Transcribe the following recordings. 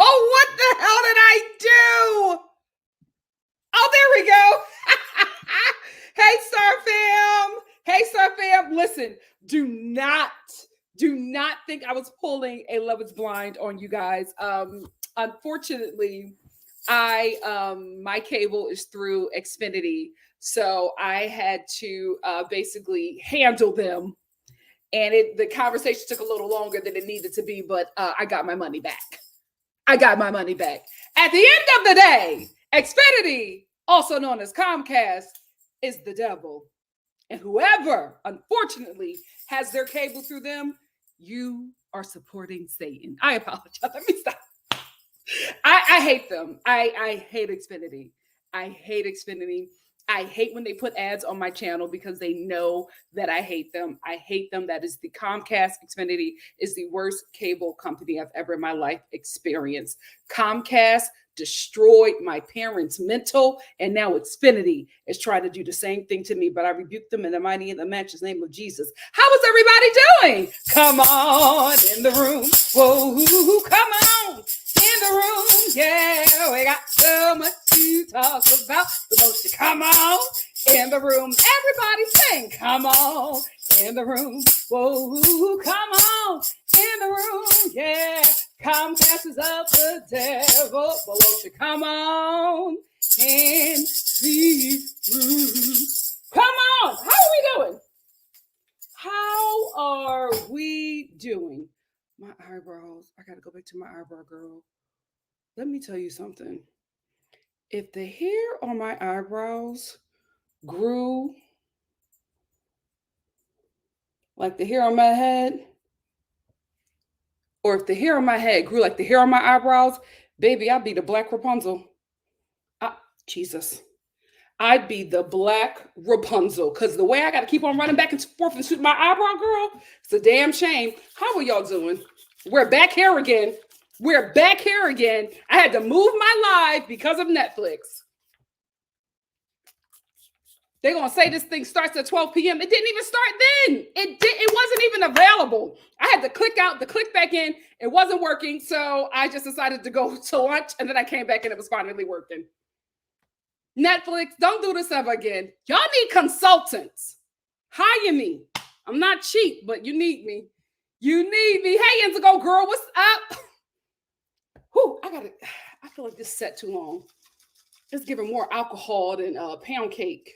Oh, what the hell did I do? Oh, there we go. Hey, Star Fam. Hey, Star Fam. Listen, do not think I was pulling a Love is Blind on you guys. Unfortunately, my cable is through Xfinity, so I had to basically handle them. And the conversation took a little longer than it needed to be, but I got my money back. At the end of the day, Xfinity, also known as Comcast, is the devil. And whoever, unfortunately, has their cable through them, you are supporting Satan. I apologize. Let me stop. I hate them. I hate Xfinity. I hate when they put ads on my channel because they know that I hate them. I hate them. That is the Comcast. Xfinity is the worst cable company I've ever in my life experienced. Comcast destroyed my parents' mental, and now Xfinity is trying to do the same thing to me, but I rebuke them in the mighty and the matchless name of Jesus. How is everybody doing? Come on in the room. Whoa, come on in the room. Yeah, we got so much to talk about. The most, come on in the room. Everybody sing, come on in the room. Whoa, come on in the room. Yeah, Comcast is of the devil. But won't you come on in the room? Come on. How are we doing? How are we doing? My eyebrows. I got to go back to my eyebrow girl. Let me tell you something. If the hair on my eyebrows grew like the hair on my head, or if the hair on my head grew like the hair on my eyebrows, baby, I'd be the Black Rapunzel. Jesus. I'd be the Black Rapunzel, because the way I got to keep on running back and forth and shoot my eyebrow girl, it's a damn shame. How are y'all doing? We're back here again. I had to move my live because of Netflix. They're going to say this thing starts at 12 p.m. It didn't even start then. It wasn't even available. I had to click out, to click back in. It wasn't working. So I just decided to go to lunch, and then I came back and it was finally working. Netflix, don't do this ever again. Y'all need consultants. Hire me. I'm not cheap, but you need me. Hey, Indigo girl, what's up? Whew, I feel like this set too long. It's giving more alcohol than pound cake.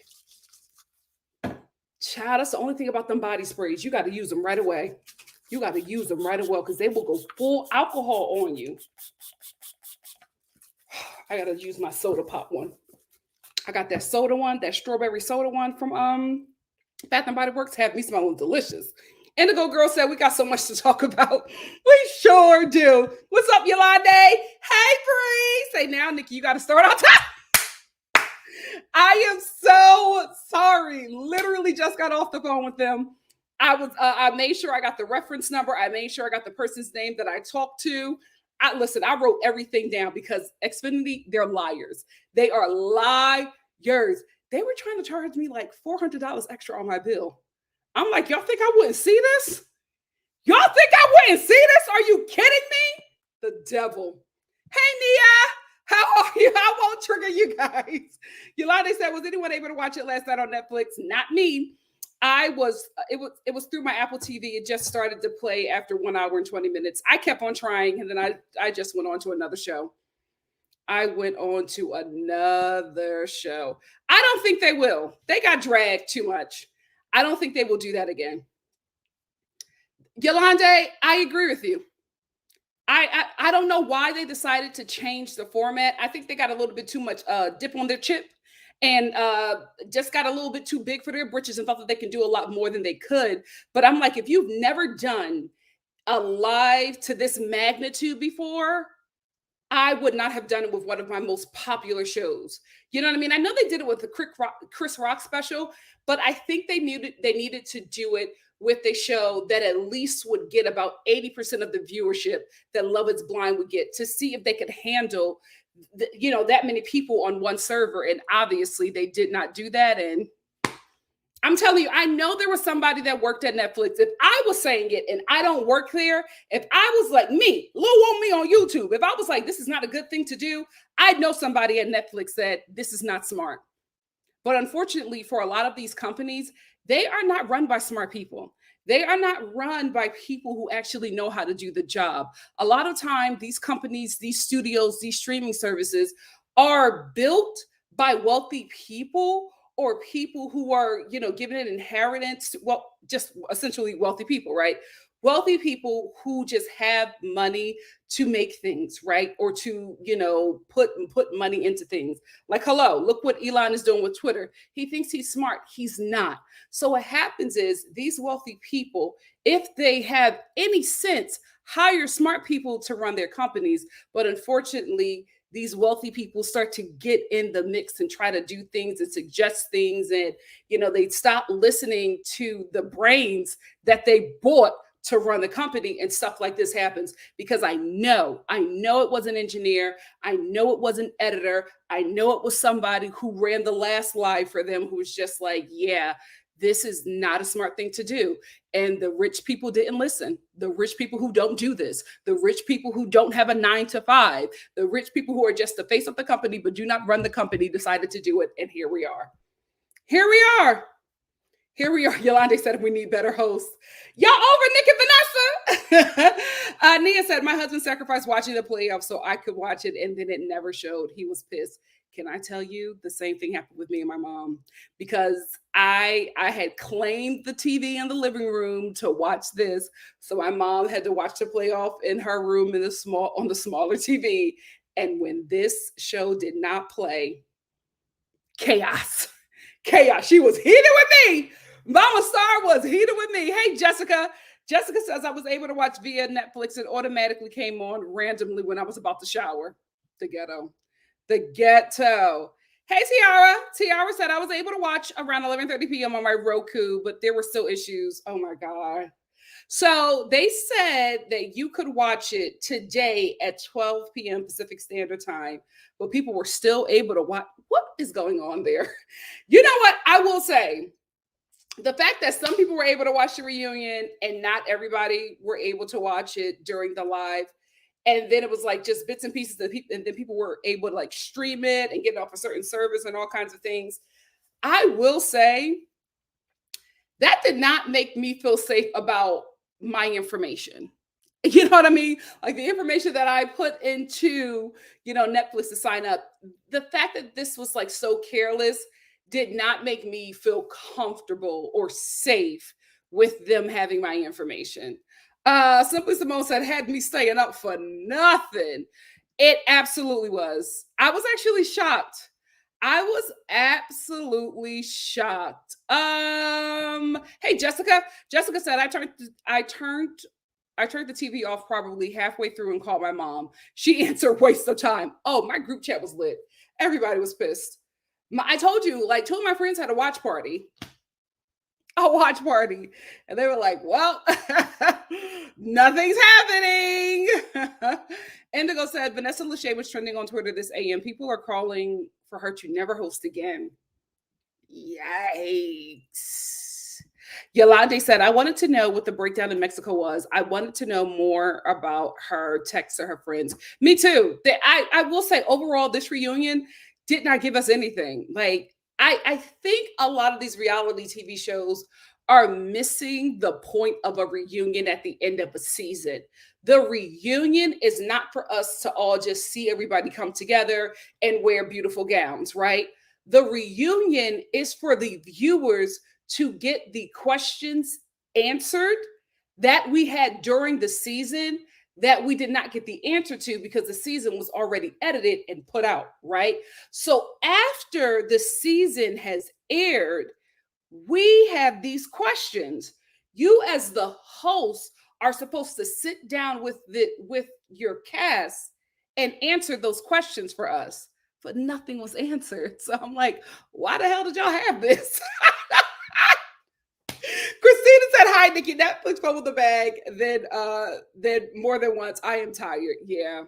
Child, that's the only thing about them body sprays. You got to use them right away. Because they will go full alcohol on you. I got to use my soda pop one. I got that soda one, that strawberry soda one from Bath and Body Works. Have me smelling delicious. Indigo girl said we got so much to talk about. We sure do. What's up, Yolande? Hey, Bree. Say now, Nikki, you got to start on time. I am so sorry. Literally just got off the phone with them. I made sure I got the reference number. I made sure I got the person's name that I talked to. I wrote everything down because Xfinity, they're liars. They are liars. They were trying to charge me like $400 extra on my bill. I'm like, y'all think I wouldn't see this? Are you kidding me? The devil. Hey, Nia. How are you? I won't trigger you guys. Yolanda said, was anyone able to watch it last night on Netflix? Not me. It was through my Apple TV. It just started to play after 1 hour and 20 minutes. I kept on trying, and then I just went on to another show. I don't think they will. They got dragged too much. I don't think they will do that again. Yolande, I agree with you. I don't know why they decided to change the format. I think they got a little bit too much dip on their chip and just got a little bit too big for their britches and thought that they can do a lot more than they could. But I'm like, if you've never done a live to this magnitude before, I would not have done it with one of my most popular shows. You know what I mean? I know they did it with the Chris Rock special, but I think they needed to do it with a show that at least would get about 80% of the viewership that Love Is Blind would get, to see if they could handle that many people on one server. And obviously they did not do that. And I'm telling you, I know there was somebody that worked at Netflix. If I was saying it and I don't work there, if I was like me, Lou on me on YouTube, if I was like, this is not a good thing to do, I'd know somebody at Netflix said, this is not smart. But unfortunately, for a lot of these companies, they are not run by smart people. They are not run by people who actually know how to do the job. A lot of time, these companies, these studios, these streaming services are built by wealthy people, or people who are, given an inheritance. Well, just essentially wealthy people, right? Wealthy people who just have money to make things, right? Or to, put money into things. Like, hello, look what Elon is doing with Twitter. He thinks he's smart. He's not. So what happens is these wealthy people, if they have any sense, hire smart people to run their companies. But unfortunately, these wealthy people start to get in the mix and try to do things and suggest things. And, they stop listening to the brains that they bought to run the company, and stuff like this happens. Because I know it was an engineer. I know it was an editor. I know it was somebody who ran the last live for them, who was just like, yeah, this is not a smart thing to do. And the rich people didn't listen. The rich people who don't do this, the rich people who don't have a 9 to 5, the rich people who are just the face of the company but do not run the company, decided to do it. And here we are. Yolanda said we need better hosts. Y'all over Nick and Vanessa. Nia said, my husband sacrificed watching the playoffs so I could watch it, and then it never showed. He was pissed. Can I tell you, the same thing happened with me and my mom, because I had claimed the TV in the living room to watch this. So my mom had to watch the playoff in her room on the smaller TV. And when this show did not play, chaos. She was heated with me. Mama Star was heated with me. Hey, Jessica. Jessica says, I was able to watch via Netflix. It automatically came on randomly when I was about to shower. The ghetto. Hey, Tiara. Tiara said, I was able to watch around 11:30 p.m. on my Roku, but there were still issues. Oh, my God. So they said that you could watch it today at 12 p.m. Pacific Standard Time, but people were still able to watch. What is going on there? You know what? I will say, the fact that some people were able to watch the reunion and not everybody were able to watch it during the live, and then it was like just bits and pieces of people, and then people were able to like stream it and get it off a certain service and all kinds of things. I will say that did not make me feel safe about my information. You know what I mean? Like the information that I put into, Netflix to sign up. The fact that this was like so careless did not make me feel comfortable or safe with them having my information. Simply Simone said, had me staying up for nothing. It absolutely was. I was actually shocked. I was absolutely shocked. Hey, Jessica. Jessica said, I turned the TV off probably halfway through and called my mom. She answered, waste of time. Oh, my group chat was lit. Everybody was pissed. I told you, like, two of my friends had a watch party. And they were like, well, nothing's happening. Indigo said, Vanessa Lachey was trending on Twitter this AM. People are calling for her to never host again. Yikes. Yolande said, I wanted to know what the breakdown in Mexico was. I wanted to know more about her texts to her friends. Me too. I will say, overall, this reunion did not give us anything. Like, I think a lot of these reality TV shows are missing the point of a reunion at the end of a season. The reunion is not for us to all just see everybody come together and wear beautiful gowns, right? The reunion is for the viewers to get the questions answered that we had during the season that we did not get the answer to because the season was already edited and put out, right? So after the season has aired, we have these questions. You as the host are supposed to sit down with your cast and answered those questions for us, but nothing was answered. So I'm like, why the hell did y'all have this? Christina said, "Hi, Nikki. Netflix fumbled the bag. Then more than once. I am tired. Yeah,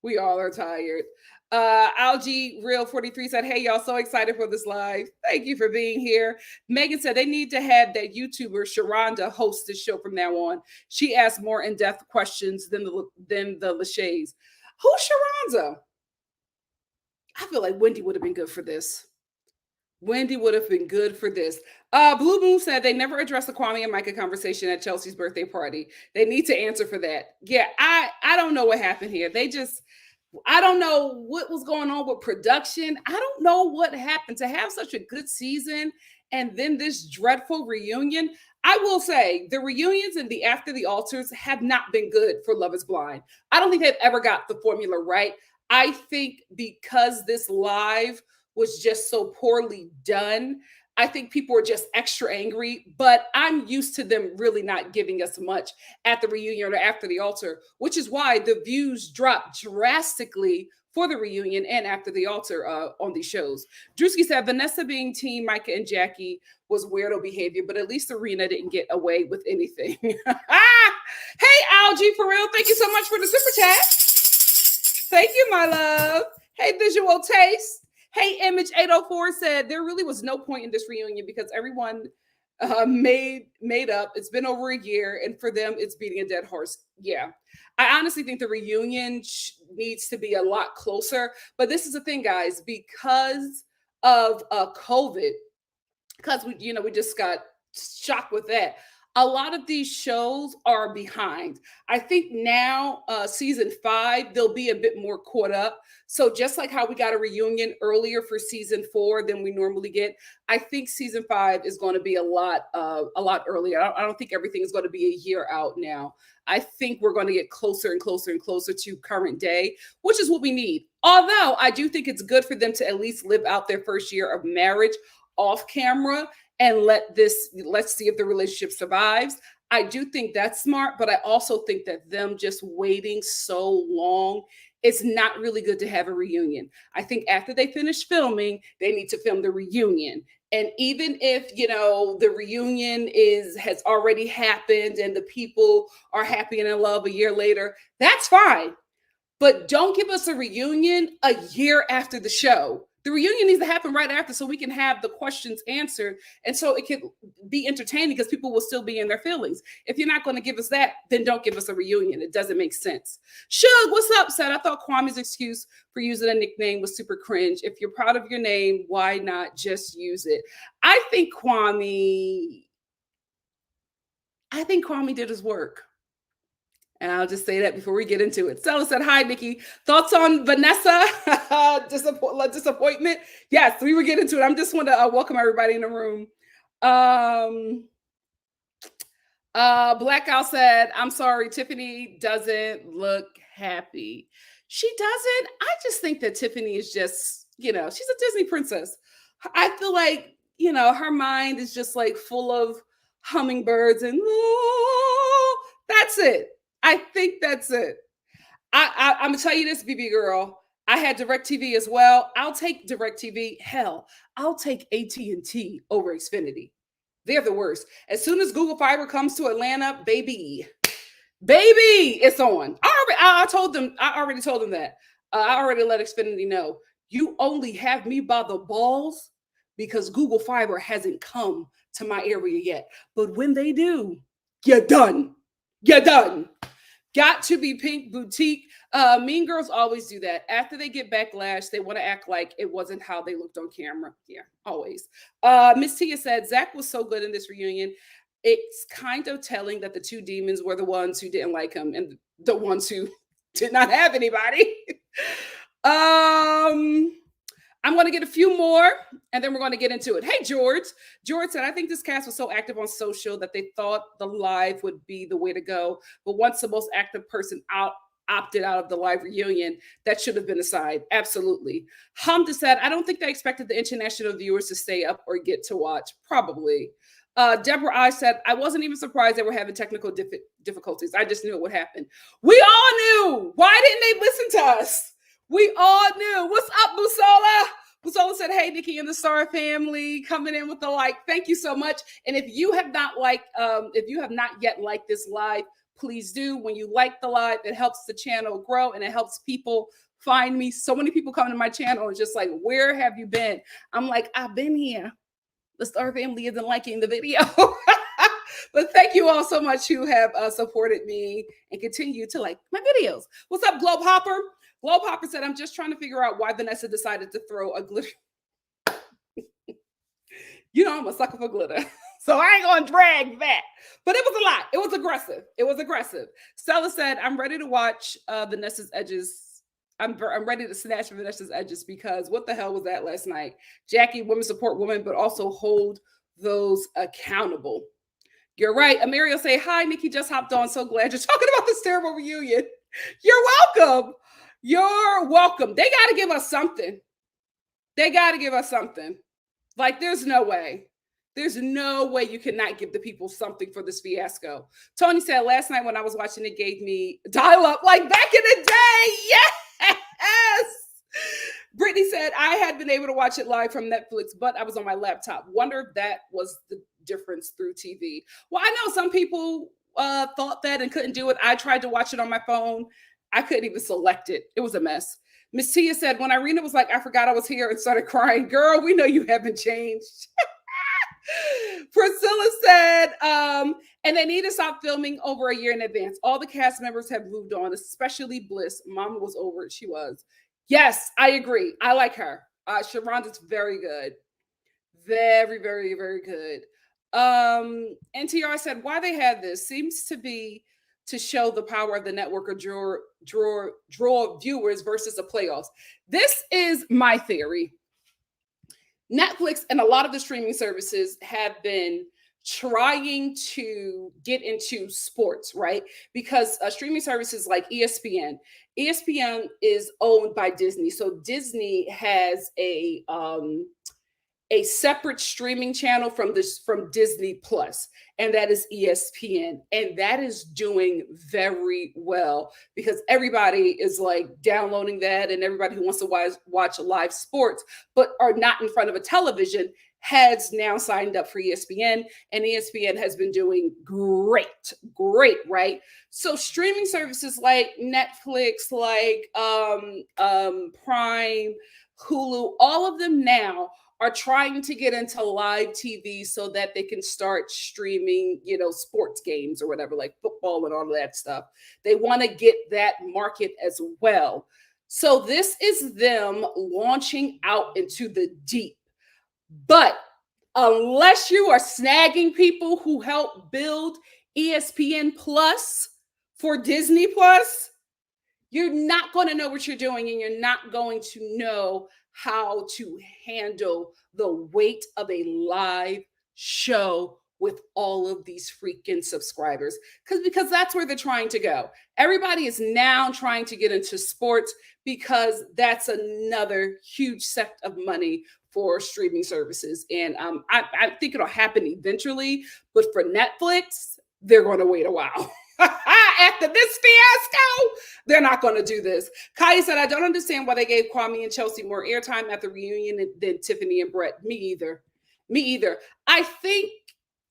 we all are tired." Algie Real 43 said, "Hey, y'all, so excited for this live. Thank you for being here." Megan said they need to have that YouTuber Sharonda host this show from now on. She asks more in-depth questions than the Lachey's. Who's Sharonda? I feel like Wendy would have been good for this. Wendy would have been good for this. Blue Moon said they never addressed the Kwame and Micah conversation at Chelsea's birthday party. They need to answer for that. Yeah, I don't know what happened here. I don't know what was going on with production. I don't know what happened to have such a good season and then this dreadful reunion. I will say the reunions and the after the altars have not been good for Love is Blind. I don't think they've ever got the formula right. I think because this live was just so poorly done, I think people are just extra angry, but I'm used to them really not giving us much at the reunion or after the altar, which is why the views dropped drastically for the reunion and after the altar on these shows. Drewski said Vanessa being team Micah and Jackie was weirdo behavior, but at least Irina didn't get away with anything. Hey, Algie, for real, thank you so much for the super chat. Thank you, my love. Hey, Visual Taste. Hey, Image 804 said there really was no point in this reunion because everyone made up. It's been over a year, and for them, it's beating a dead horse. Yeah, I honestly think the reunion needs to be a lot closer. But this is the thing, guys, because of COVID, because we just got shocked with that. A lot of these shows are behind. I think now, season 5, they'll be a bit more caught up. So just like how we got a reunion earlier for season 4 than we normally get, I think season 5 is going to be a lot earlier. I don't think everything is going to be a year out now. I think we're going to get closer and closer and closer to current day, which is what we need. Although I do think it's good for them to at least live out their first year of marriage off camera and let's see if the relationship survives. I do think that's smart, but I also think that them just waiting so long, it's not really good to have a reunion. I think after they finish filming, they need to film the reunion. And even if, the reunion has already happened and the people are happy and in love a year later, that's fine. But don't give us a reunion a year after the show. The reunion needs to happen right after so we can have the questions answered and so it can be entertaining because people will still be in their feelings. If you're not going to give us that, then don't give us a reunion. It doesn't make sense. Shug, what's up, said? I thought Kwame's excuse for using a nickname was super cringe. If you're proud of your name, why not just use it? I think Kwame did his work. And I'll just say that before we get into it. Stella said, "Hi, Nikki. Thoughts on Vanessa? Disappointment?" Yes, we will get into it. I just want to welcome everybody in the room. Blackout said, "I'm sorry, Tiffany doesn't look happy." She doesn't. I just think that Tiffany is just, she's a Disney princess. I feel like, her mind is just like full of hummingbirds and that's it. I think that's it. I'm gonna tell you this, BB girl. I had DirecTV as well. I'll take DirecTV. Hell, I'll take AT&T over Xfinity. They're the worst. As soon as Google Fiber comes to Atlanta, baby, it's on. I already told them that. I already let Xfinity know. You only have me by the balls because Google Fiber hasn't come to my area yet. But when they do, you're done. You're done. Got to be Pink Boutique. Mean Girls always do that. After they get backlash, they want to act like it wasn't how they looked on camera. Yeah, always. Miss Tia said, Zach was so good in this reunion. It's kind of telling that the two demons were the ones who didn't like him and the ones who did not have anybody. I'm going to get a few more, and then we're going to get into it. Hey, George. George said, I think this cast was so active on social that they thought the live would be the way to go. But once the most active person opted out of the live reunion, that should have been aside. Absolutely. Hamda said, I don't think they expected the international viewers to stay up or get to watch. Probably. Deborah I said, I wasn't even surprised they were having technical difficulties. I just knew it would happen. We all knew. Why didn't they listen to us? We all knew. What's up, Busola? Busola said, hey, Nikki and the Star family, coming in with the like. Thank you so much. And if you have not yet liked this live, please do. When you like the live, it helps the channel grow and it helps people find me. So many people come to my channel and just like, where have you been? I'm like, I've been here. The Star family isn't liking the video. But thank you all so much who have supported me and continue to like my videos. What's up, Globe Hopper? Globe Hopper said, I'm just trying to figure out why Vanessa decided to throw a glitter. You know I'm a sucker for glitter. So I ain't gonna drag that. But it was a lot. It was aggressive. It was aggressive. Stella said, I'm ready to watch Vanessa's edges. I'm ready to snatch Vanessa's edges because what the hell was that last night? Jackie, women support women, but also hold those accountable. You're right. Amiri will say, hi, Nikki just hopped on. So glad you're talking about this terrible reunion. You're welcome. You're welcome. They got to give us something. They got to give us something. Like, there's no way. There's no way you cannot give the people something for this fiasco. Tony said, last night when I was watching, it gave me dial-up like back in the day. Yes. Brittany said, I had been able to watch it live from Netflix, but I was on my laptop. Wonder if that was the difference through TV. Well, I know some people thought that and couldn't do it. I tried to watch it on my phone. I couldn't even select it. It was a mess. Miss Tia said, when Irina was like, I forgot I was here and started crying. Girl, we know you haven't changed. Priscilla said, and they need to stop filming over a year in advance. All the cast members have moved on, especially Bliss. Mama was over it. She was. Yes, I agree. I like her. Sharonda's very good. Very, very, very good. NTR said, why they had this seems to be to show the power of the network or draw viewers versus the playoffs. This is my theory. Netflix and a lot of the streaming services have been trying to get into sports, right? Because streaming services like ESPN is owned by Disney. So Disney has a separate streaming channel from Disney Plus, and that is ESPN, and that is doing very well because everybody is like downloading that, and everybody who wants to watch live sports but are not in front of a television has now signed up for ESPN, and ESPN has been doing great, right? So streaming services like Netflix, like Prime, Hulu, all of them now are trying to get into live TV so that they can start streaming, sports games or whatever, like football and all of that stuff. They want to get that market as well. So this is them launching out into the deep. But unless you are snagging people who help build ESPN Plus for Disney Plus, you're not going to know what you're doing, and you're not going to know how to handle the weight of a live show with all of these freaking subscribers. Because that's where they're trying to go. Everybody is now trying to get into sports because that's another huge set of money for streaming services. And I think it'll happen eventually, but for Netflix, they're going to wait a while. After this fiasco, they're not going to do this. Kaya said, I don't understand why they gave Kwame and Chelsea more airtime at the reunion than Tiffany and Brett. Me either. I think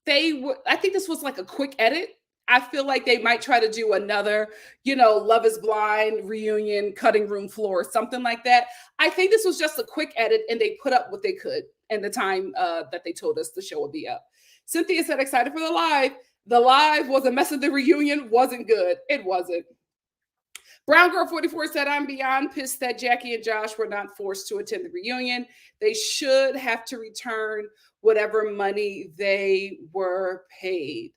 this was like a quick edit. I feel like they might try to do another, Love is Blind reunion, cutting room floor, something like that. I think this was just a quick edit, and they put up what they could in the time that they told us the show would be up. Cynthia said, excited for the live. The live was a mess, of the reunion wasn't good. It wasn't. Brown Girl 44 said, I'm beyond pissed that Jackie and Josh were not forced to attend the reunion. They should have to return whatever money they were paid.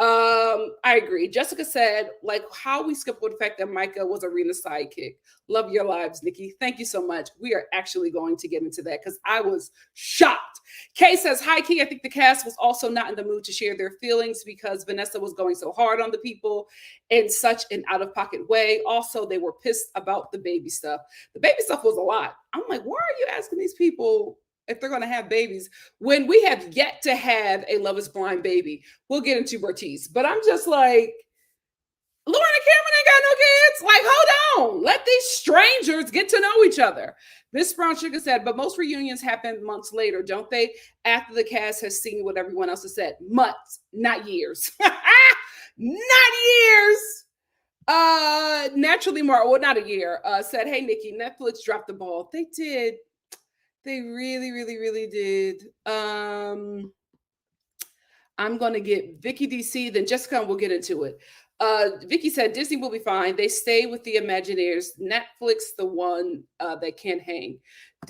I agree. Jessica said, like, how we skip over the fact that Micah was Irina's sidekick. Love your lives, Nikki. Thank you so much. We are actually going to get into that because I was shocked. Kay says, hi, Key. I think the cast was also not in the mood to share their feelings because Vanessa was going so hard on the people in such an out-of-pocket way. Also, they were pissed about the baby stuff. The baby stuff was a lot. I'm like, why are you asking these people if they're going to have babies when we have yet to have a Love is Blind baby. We'll get into Bartise, but I'm just like, Lauren and Cameron ain't got no kids. Like, hold on. Let these strangers get to know each other. Miss Brown Sugar said, but most reunions happen months later, don't they? After the cast has seen what everyone else has said. Months, not years. Not years. Naturally more, well, not a year, said, hey, Nikki, Netflix dropped the ball. They did. They really, really, really did. I'm going to get Vicky DC, then Jessica, and we'll get into it. Vicky said, Disney will be fine. They stay with the Imagineers. Netflix, the one that can't hang.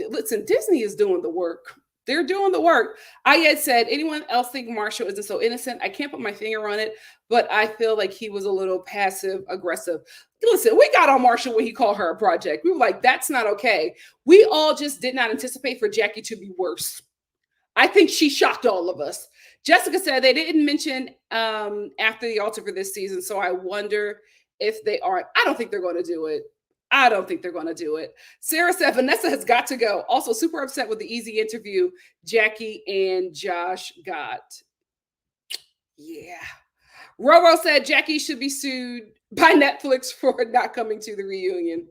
Listen, Disney is doing the work. They're doing the work. I had said, anyone else think Marshall isn't so innocent? I can't put my finger on it, but I feel like he was a little passive aggressive. Listen, we got on Marshall when he called her a project. We were like, that's not okay. We all just did not anticipate for Jackie to be worse. I think she shocked all of us. Jessica said they didn't mention after the altar for this season, so I wonder if they aren't. I don't think they're going to do it. I don't think they're going to do it. Sarah said Vanessa has got to go. Also super upset with the easy interview Jackie and Josh got. Yeah. Roro said Jackie should be sued by Netflix for not coming to the reunion.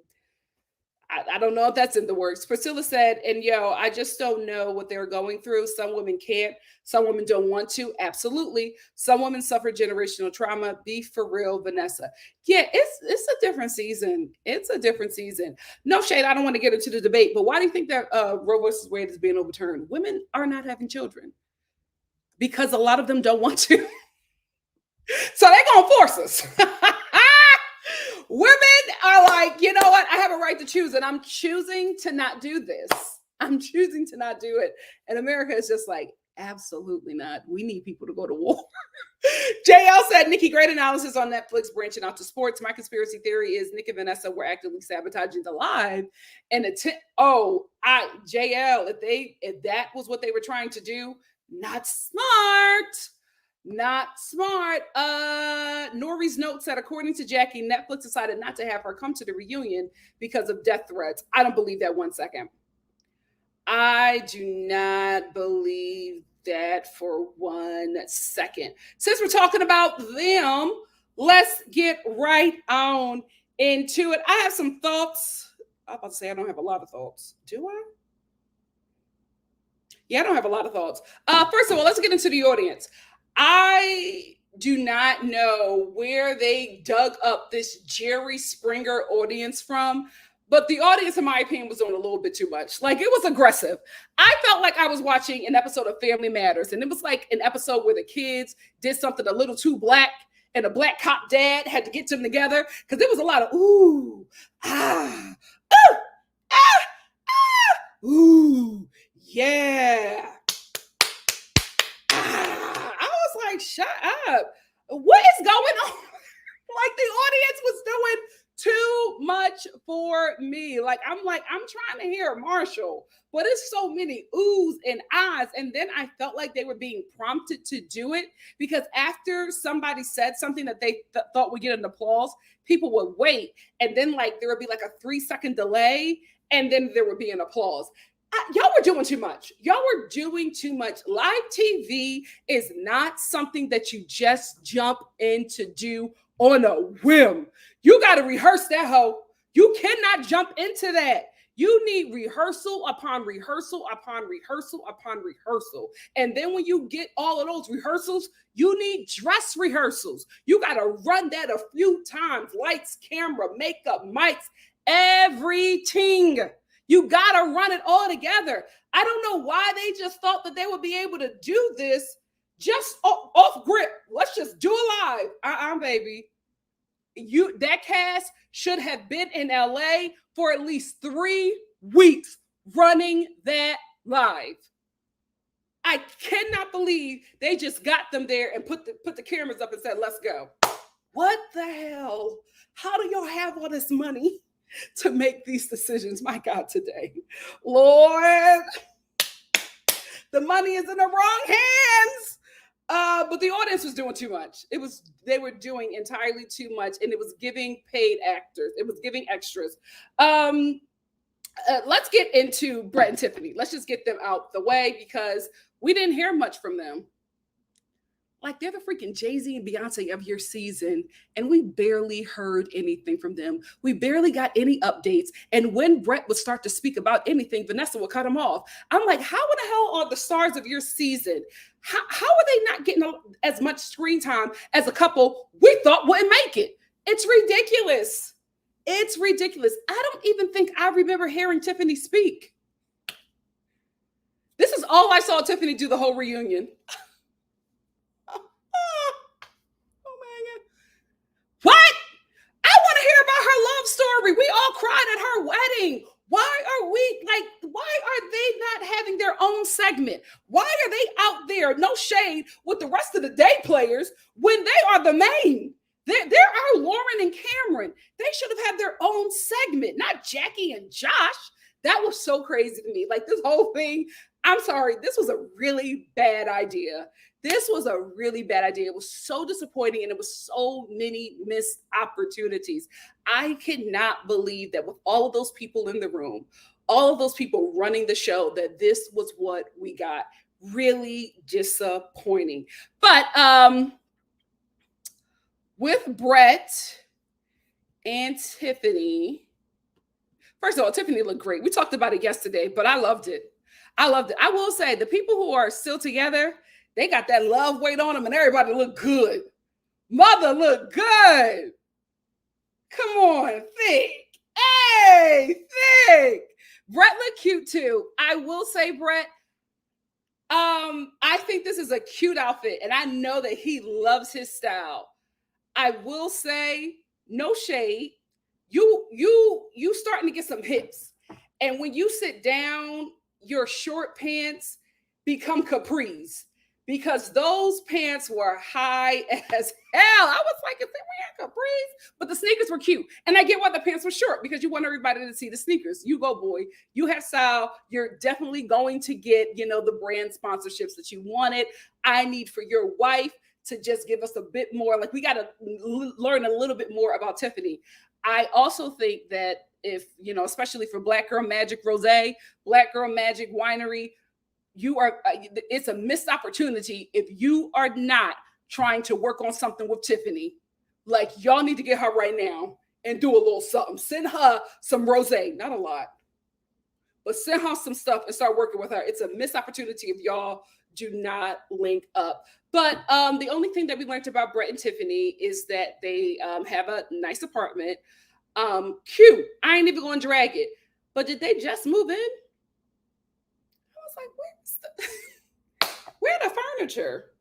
I don't know if that's in the works. Priscilla said, and I just don't know what they're going through. Some women can't. Some women don't want to. Absolutely. Some women suffer generational trauma. Be for real, Vanessa. Yeah, it's a different season. It's a different season. No shade. I don't want to get into the debate, but why do you think that Roe versus Wade is being overturned? Women are not having children because a lot of them don't want to. So they're going to force us. Women are like, you know what? I have a right to choose, and I'm choosing to not do this. I'm choosing to not do it. And America is just like, absolutely not. We need people to go to war. JL said, Nikki, great analysis on Netflix branching out to sports. My conspiracy theory is Nick and Vanessa were actively sabotaging the live. And JL, if that was what they were trying to do, not smart. Not smart. Nori's note said, according to Jackie, Netflix decided not to have her come to the reunion because of death threats. I don't believe that 1 second. I do not believe that for 1 second. Since we're talking about them, let's get right on into it. I have some thoughts. I'm about to say I don't have a lot of thoughts. Do I? Yeah, I don't have a lot of thoughts. First of all, let's get into the audience. I do not know where they dug up this Jerry Springer audience from, but the audience, in my opinion, was doing a little bit too much. Like, it was aggressive. I felt like I was watching an episode of Family Matters, and it was like an episode where the kids did something a little too black, and a black cop dad had to get them together, because there was a lot of ooh, ah, ooh, ah, ah, ooh, yeah. Like, shut up. What is going on? Like, the audience was doing too much for me. Like, I'm trying to hear Marshall, but it's so many oohs and ahs. And then I felt like they were being prompted to do it, because after somebody said something that they thought would get an applause, people would wait. And then, like, there would be like a 3-second delay, and then there would be an applause. Y'all were doing too much. Y'all were doing too much. Live TV is not something that you just jump in to do on a whim. You got to rehearse that hoe. You cannot jump into that. You need rehearsal upon rehearsal upon rehearsal upon rehearsal. And then when you get all of those rehearsals, you need dress rehearsals. You got to run that a few times. Lights, camera, makeup, mics, everything. You got to run it all together. I don't know why they just thought that they would be able to do this just off grip. Let's just do it live. Baby. That cast should have been in LA for at least 3 weeks running that live. I cannot believe they just got them there and put the cameras up and said, let's go. What the hell? How do y'all have all this money to make these decisions? My God, today, Lord, the money is in the wrong hands. But the audience was doing too much. They were doing entirely too much, and it was giving paid actors. It was giving extras. let's get into Brett and Tiffany. Let's just get them out the way because we didn't hear much from them. Like, they're the freaking Jay-Z and Beyonce of your season, and we barely heard anything from them. We barely got any updates. And when Brett would start to speak about anything, Vanessa would cut him off. I'm like, how in the hell are the stars of your season? How are they not getting as much screen time as a couple we thought wouldn't make it? It's ridiculous. It's ridiculous. I don't even think I remember hearing Tiffany speak. This is all I saw Tiffany do the whole reunion. What? I want to hear about her love story. We all cried at her wedding. Why are they not having their own segment? Why are they out there, no shade, with the rest of the day players when they are the main? There are Lauren and Cameron. They should have had their own segment, not Jackie and Josh. That was so crazy to me. Like, this whole thing, I'm sorry, this was a really bad idea. This was a really bad idea. It was so disappointing, and it was so many missed opportunities. I cannot believe that with all of those people in the room, all of those people running the show, that this was what we got. Really disappointing. But with Brett and Tiffany, first of all, Tiffany looked great. We talked about it yesterday, but I loved it. I loved it. I will say, the people who are still together, they got that love weight on them, and everybody look good. Mother look good. Come on, thick. Hey, thick. Brett look cute too. I will say, Brett, I think this is a cute outfit, and I know that he loves his style. I will say, no shade. You starting to get some hips, and when you sit down, your short pants become capris. Because those pants were high as hell. I was like, is they wearing capris? But the sneakers were cute. And I get why the pants were short, because you want everybody to see the sneakers. You go, boy. You have style. You're definitely going to get, the brand sponsorships that you wanted. I need for your wife to just give us a bit more. Like, we got to learn a little bit more about Tiffany. I also think that if, especially for Black Girl Magic Rosé, Black Girl Magic Winery, it's a missed opportunity if you are not trying to work on something with Tiffany. Like, y'all need to get her right now and do a little something. Send her some rosé, not a lot, but send her some stuff and start working with her. It's a missed opportunity if y'all do not link up. But the only thing that we learned about Brett and Tiffany is that they have a nice apartment. Cute. I ain't even going to drag it. But did they just move in? Like, where the furniture?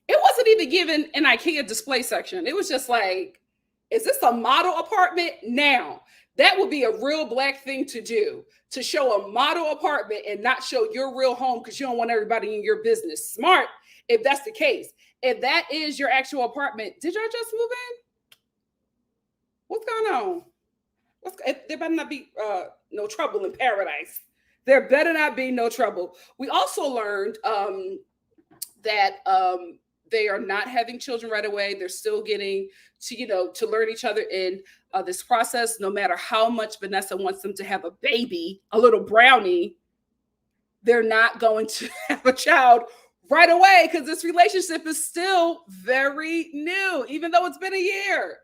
It wasn't even given an IKEA display section. It was just like, is this a model apartment? Now, that would be a real Black thing to do, to show a model apartment and not show your real home because you don't want everybody in your business. Smart, if that's the case. If that is your actual apartment, did y'all just move in? What's going on? There better not be no trouble in paradise. There better not be no trouble. We also learned that they are not having children right away. They're still getting to learn each other in this process. No matter how much Vanessa wants them to have a baby, a little brownie, they're not going to have a child right away because this relationship is still very new, even though it's been a year.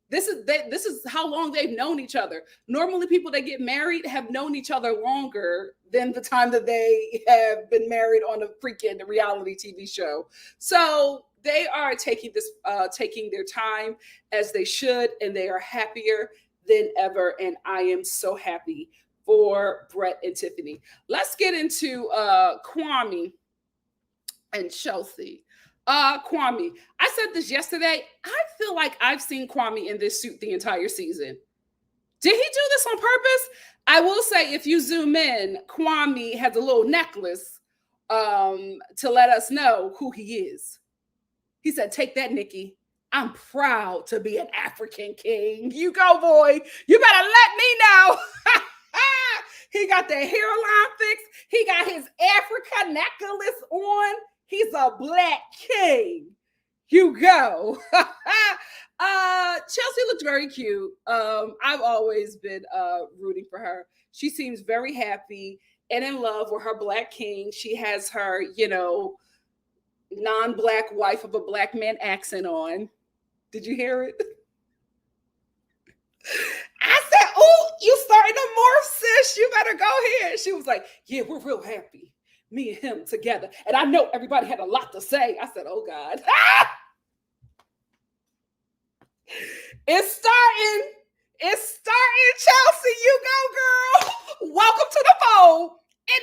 This is how long they've known each other. Normally, people that get married have known each other longer than the time that they have been married on a freaking reality TV show. So they are taking their time as they should, and they are happier than ever. And I am so happy for Brett and Tiffany. Let's get into Kwame and Chelsea. Kwame, I said this yesterday. I feel like I've seen Kwame in this suit the entire season. Did he do this on purpose? I will say, if you zoom in, Kwame has a little necklace to let us know who he is. He said, "Take that, Nikki. I'm proud to be an African king." You go, boy. You better let me know. He got the hairline fixed. He got his Africa necklace on. He's a Black king. You go. Chelsea looked very cute. I've always been rooting for her. She seems very happy and in love with her black king. She has her, non-black wife of a black man accent on. Did you hear it? I said, "Oh, you starting to morph, sis. You better go ahead." She was like, "Yeah, we're real happy. Me and him together." And I know everybody had a lot to say. I said, "Oh God." It's starting. It's starting, Chelsea. You go, girl. Welcome to the fold.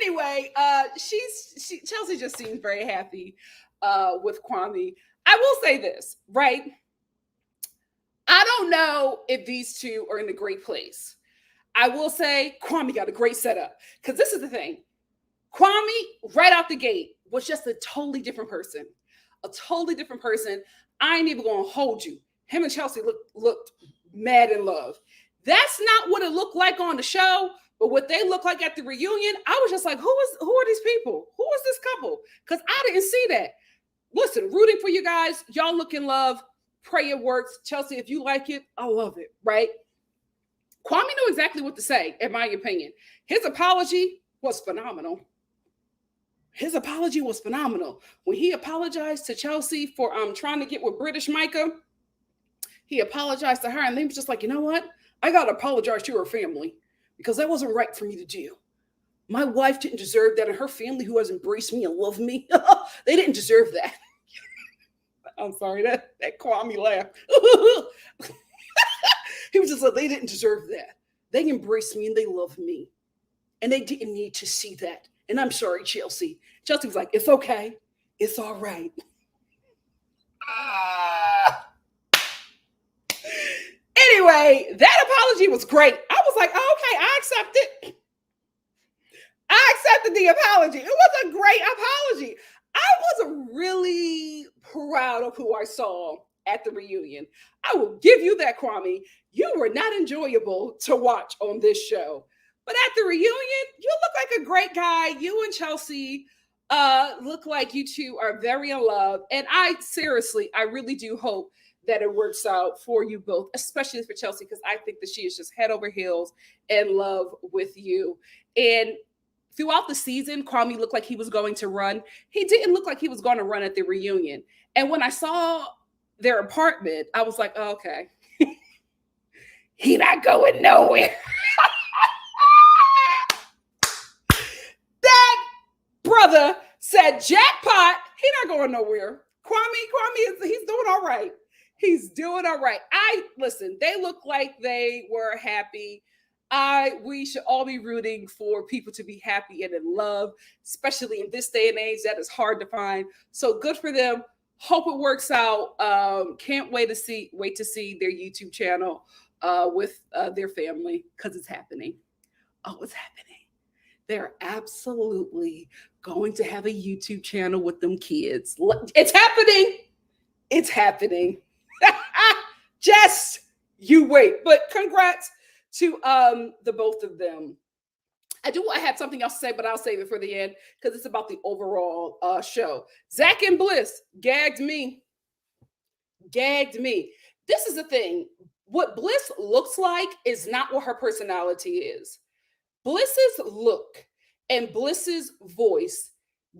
Anyway, Chelsea just seems very happy with Kwame. I will say this, right? I don't know if these two are in a great place. I will say Kwame got a great setup because this is the thing. Kwame, right out the gate, was just a totally different person. A totally different person. I ain't even gonna hold you. Him and Chelsea looked mad in love. That's not what it looked like on the show, but what they look like at the reunion, I was just like, who are these people? Who is this couple? Because I didn't see that. Listen, rooting for you guys. Y'all look in love. Pray it works. Chelsea, if you like it, I love it, right? Kwame knew exactly what to say, in my opinion. His apology was phenomenal. His apology was phenomenal. When he apologized to Chelsea for trying to get with British Micah, he apologized to her, and he was just like, you know what? I got to apologize to her family because that wasn't right for me to do. My wife didn't deserve that, and her family who has embraced me and loved me, they didn't deserve that. I'm sorry, that Kwame laugh. He was just like, they didn't deserve that. They embraced me and they loved me. And they didn't need to see that. And I'm sorry, Chelsea. Chelsea was like, it's okay. It's all right. Anyway, that apology was great. I was like, oh, okay, I accept it. I accepted the apology. It was a great apology. I was really proud of who I saw at the reunion. I will give you that, Kwame. You were not enjoyable to watch on this show. But at the reunion, you look like a great guy. You and Chelsea look like you two are very in love. And I really do hope that it works out for you both, especially for Chelsea, because I think that she is just head over heels in love with you. And throughout the season, Kwame looked like he was going to run. He didn't look like he was going to run at the reunion. And when I saw their apartment, I was like, oh, okay. He not going nowhere. That brother said jackpot. He not going nowhere. He's doing all right. He's doing all right. Listen, they look like they were happy. We should all be rooting for people to be happy and in love, especially in this day and age. That is hard to find. So good for them. Hope it works out. Can't wait to see their YouTube channel with their family because it's happening. Oh, it's happening. They're absolutely going to have a YouTube channel with them kids. It's happening. It's happening. Just you wait. But congrats to the both of them. I had something else to say, but I'll save it for the end because it's about the overall show. Zach and Bliss gagged me. This is the thing. What Bliss looks like is not what her personality is. Bliss's look and Bliss's voice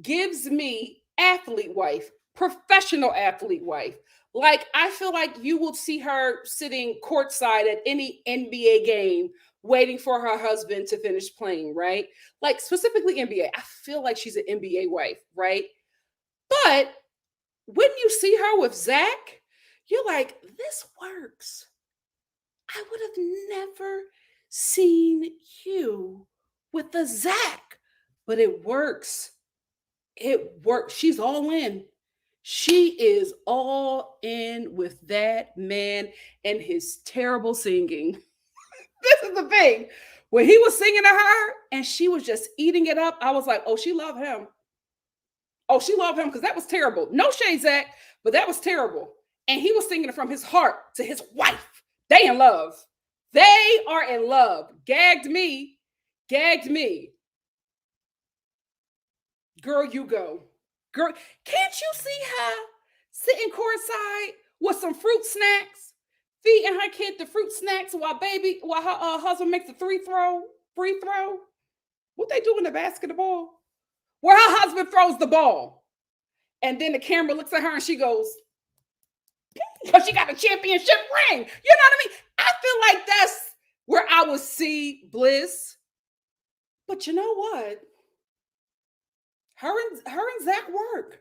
gives me athlete wife, professional athlete wife. Like, I feel like you will see her sitting courtside at any NBA game waiting for her husband to finish playing, right? Like, specifically NBA. I feel like she's an NBA wife, right? But when you see her with Zach, you're like, this works. I would have never seen you with the Zach, but it works. It works. She's all in. She is all in with that man and his terrible singing. This is the thing. When he was singing to her and she was just eating it up, I was like, oh, she loved him. Oh, she loved him because that was terrible. No shade, Zach, but that was terrible. And he was singing it from his heart to his wife. They in love. They are in love. Gagged me. Girl, you go. Girl, can't you see her sitting courtside with some fruit snacks feeding her kid the fruit snacks while her husband makes a free throw. What they do in the basketball? Where her husband throws the ball. And then the camera looks at her and she goes, because she got a championship ring. You know what I mean? I feel like that's where I would see Bliss. But you know what? Her and Zach work.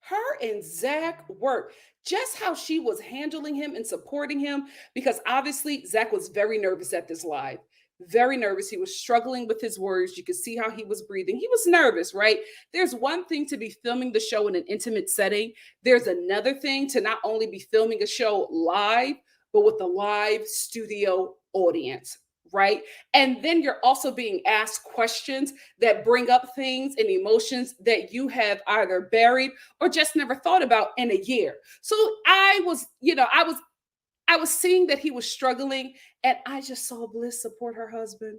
Her and Zach work. Just how she was handling him and supporting him, because obviously Zach was very nervous at this live. Very nervous. He was struggling with his words. You could see how he was breathing. He was nervous, right? There's one thing to be filming the show in an intimate setting. There's another thing to not only be filming a show live, but with a live studio audience, right? And then you're also being asked questions that bring up things and emotions that you have either buried or just never thought about in a year. So I was seeing that he was struggling, and I just saw Bliss support her husband.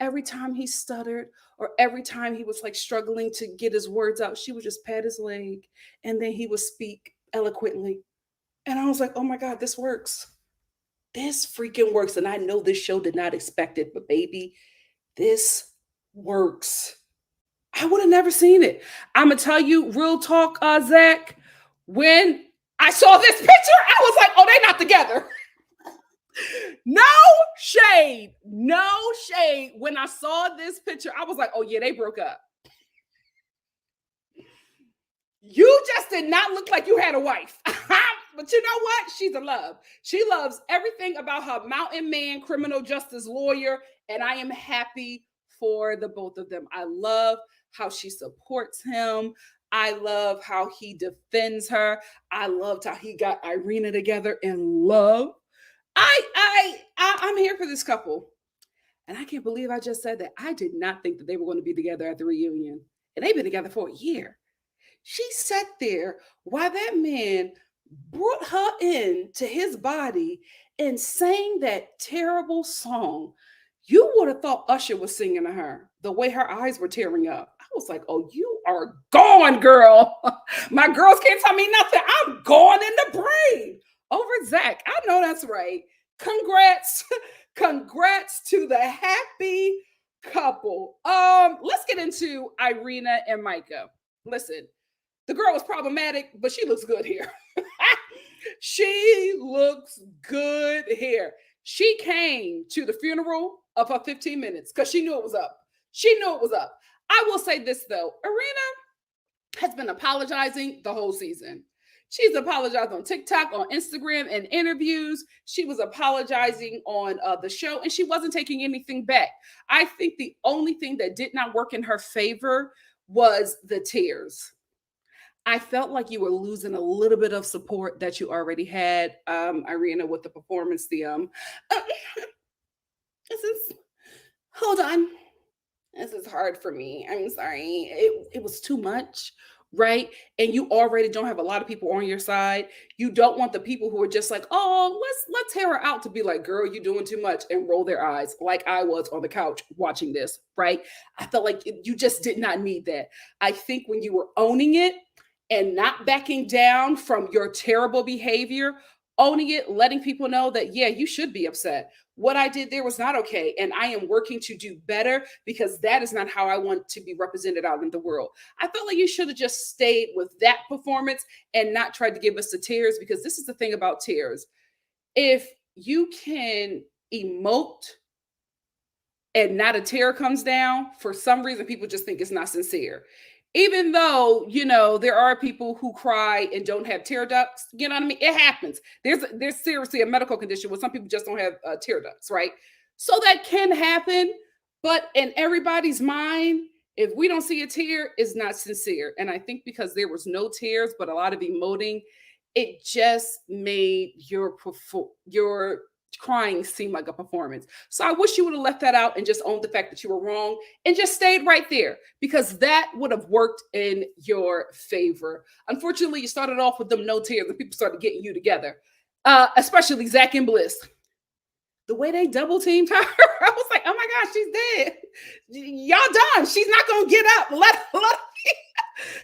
Every time he stuttered or every time he was like struggling to get his words out, she would just pat his leg and then he would speak eloquently. And I was like, oh my God, this works. This freaking works. And I know this show did not expect it, but baby, this works. I would have never seen it. I'm going to tell you, real talk, Zach, when I saw this picture, I was like, oh, they're not together. No shade. When I saw this picture, I was like, oh yeah, they broke up. You just did not look like you had a wife. But you know what? She's in love. She loves everything about her mountain man, criminal justice lawyer, and I am happy for the both of them. I love how she supports him. I love how he defends her. I loved how he got Irina together in love. I'm here for this couple. And I can't believe I just said that. I did not think that they were going to be together at the reunion. And they've been together for a year. She sat there while that man brought her in to his body and sang that terrible song. You would have thought Usher was singing to her, the way her eyes were tearing up. I was like, oh, you are gone, girl. My girls can't tell me nothing. I'm gone in the brain over Zach. I know that's right. Congrats. Congrats to the happy couple. Let's get into Irina and Micah. Listen, the girl was problematic, but she looks good here. She looks good here. She came to the funeral of her 15 minutes because she knew it was up. I will say this, though. Irina has been apologizing the whole season. She's apologized on TikTok, on Instagram, and interviews. She was apologizing on the show, and she wasn't taking anything back. I think the only thing that did not work in her favor was the tears. I felt like you were losing a little bit of support that you already had, Irina, with the performance. Hold on. This is hard for me. I'm sorry. It was too much, right? And you already don't have a lot of people on your side. You don't want the people who are just like, oh, let's hear her out to be like, girl, you're doing too much, and roll their eyes like I was on the couch watching this, right? I felt like you just did not need that. I think when you were owning it and not backing down from your terrible behavior, owning it, letting people know that, yeah, you should be upset. What I did there was not okay. And I am working to do better because that is not how I want to be represented out in the world. I felt like you should have just stayed with that performance and not tried to give us the tears, because this is the thing about tears. If you can emote and not a tear comes down, for some reason, people just think it's not sincere. Even though, there are people who cry and don't have tear ducts, you know what I mean? It happens. There's seriously a medical condition where some people just don't have tear ducts, right? So that can happen, but in everybody's mind, if we don't see a tear, it's not sincere. And I think because there was no tears, but a lot of emoting, it just made your crying seem like a performance. So I wish you would have left that out and just owned the fact that you were wrong and just stayed right there, because that would have worked in your favor. Unfortunately, you started off with them no tears and people started getting you together, especially Zach and Bliss. The way they double teamed her, I was like, oh my gosh, she's dead. Y'all done. She's not going to get up.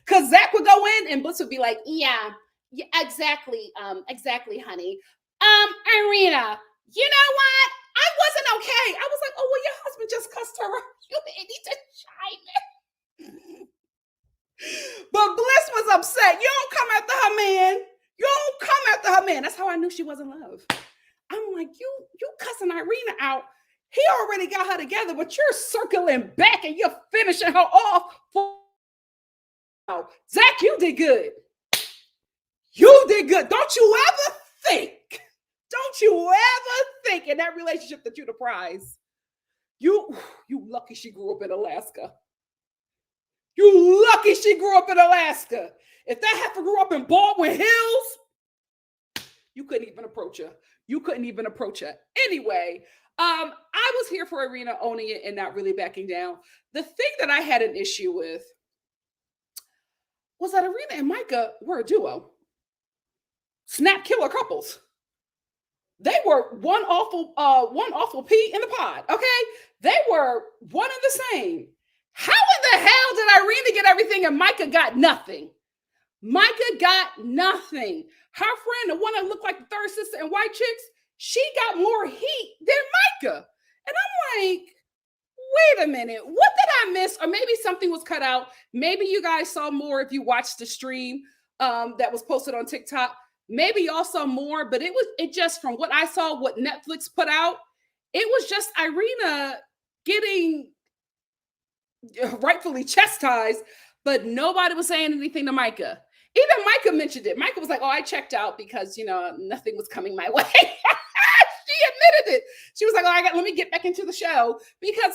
Because Zach would go in and Bliss would be like, yeah, exactly, honey. Irina, you know what? I wasn't okay. I was like, oh, well, your husband just cussed her. You need to chime in. But Bliss was upset. You don't come after her man. You don't come after her man. That's how I knew she was in love. I'm like, you cussing Irina out. He already got her together, but you're circling back and you're finishing her off. Zach, you did good. You did good. Don't you ever think in that relationship that you're the prize. You lucky she grew up in Alaska. You lucky she grew up in Alaska. If that heifer grew up in Baldwin Hills, you couldn't even approach her. Anyway, I was here for Irina owning it and not really backing down. The thing that I had an issue with was that Irina and Micah were a duo. Snap killer couples. They were one awful pea in the pod, okay? They were one and the same. How in the hell did Irina get everything and Micah got nothing? Micah got nothing. Her friend, the one that looked like the third sister in White Chicks, she got more heat than Micah. And I'm like, wait a minute, what did I miss? Or maybe something was cut out. Maybe you guys saw more if you watched the stream that was posted on TikTok. Maybe y'all saw more, but it just from what I saw, what Netflix put out, it was just Irina getting rightfully chastised, but nobody was saying anything to Micah. Even Micah mentioned it. Micah was like, oh, I checked out because, nothing was coming my way. She admitted it. She was like, oh, let me get back into the show because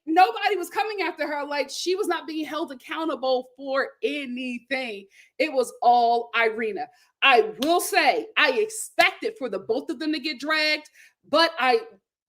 nobody was coming after her. Like she was not being held accountable for anything. It was all Irina. I will say I expected for the both of them to get dragged, but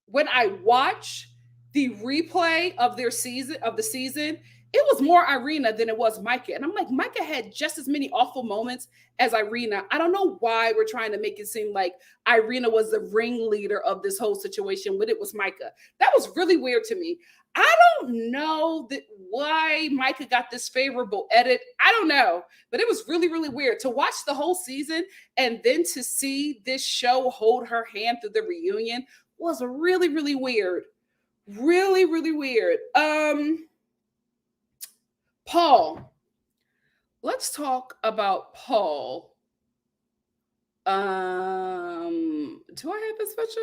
when I watch the replay of the season, it was more Irina than it was Micah. And I'm like, Micah had just as many awful moments as Irina. I don't know why we're trying to make it seem like Irina was the ringleader of this whole situation when it was Micah. That was really weird to me. I don't know why Micah got this favorable edit. I don't know, but it was really, really weird to watch the whole season and then to see this show hold her hand through the reunion was really, really weird. Really, really weird. Paul. Let's talk about Paul. Do I have this picture?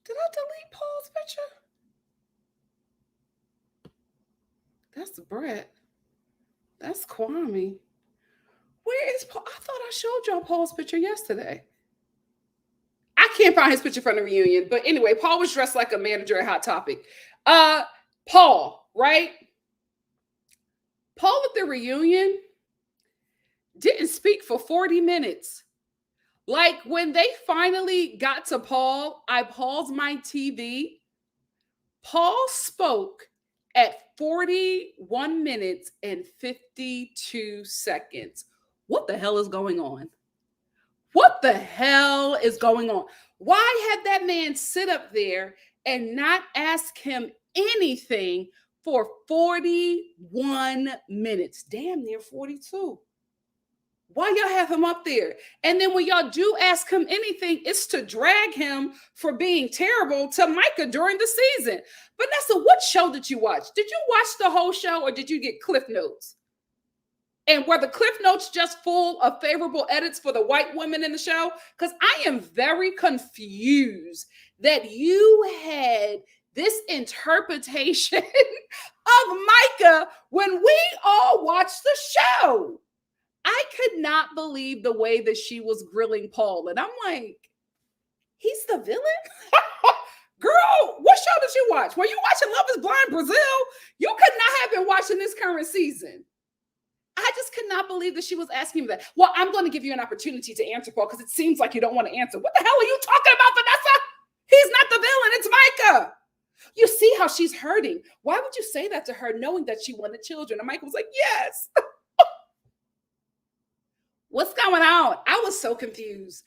Did I delete Paul's picture? That's Brett. That's Kwame. Where is Paul? I thought I showed y'all Paul's picture yesterday. I can't find his picture from the reunion. But anyway, Paul was dressed like a manager at Hot Topic. Paul, right? Paul at the reunion didn't speak for 40 minutes. Like when they finally got to Paul, I paused my TV. Paul spoke at 41 minutes and 52 seconds. What the hell is going on? What the hell is going on? Why had that man sit up there and not ask him anything for 41 minutes? Damn near 42. Why y'all have him up there? And then when y'all do ask him anything, it's to drag him for being terrible to Micah during the season. Vanessa, what show did you watch? Did you watch the whole show or did you get Cliff Notes? And were the Cliff Notes just full of favorable edits for the white women in the show? Because I am very confused that you had this interpretation of Micah when we all watched the show. I could not believe the way that she was grilling Paul. And I'm like, he's the villain? Girl, what show did you watch? Were you watching Love is Blind Brazil? You could not have been watching this current season. I just could not believe that she was asking me that. Well, I'm going to give you an opportunity to answer, Paul, because it seems like you don't want to answer. What the hell are you talking about, Vanessa? He's not the villain. It's Micah. You see how she's hurting. Why would you say that to her knowing that she wanted children? And Micah was like, yes. What's going on? I was so confused.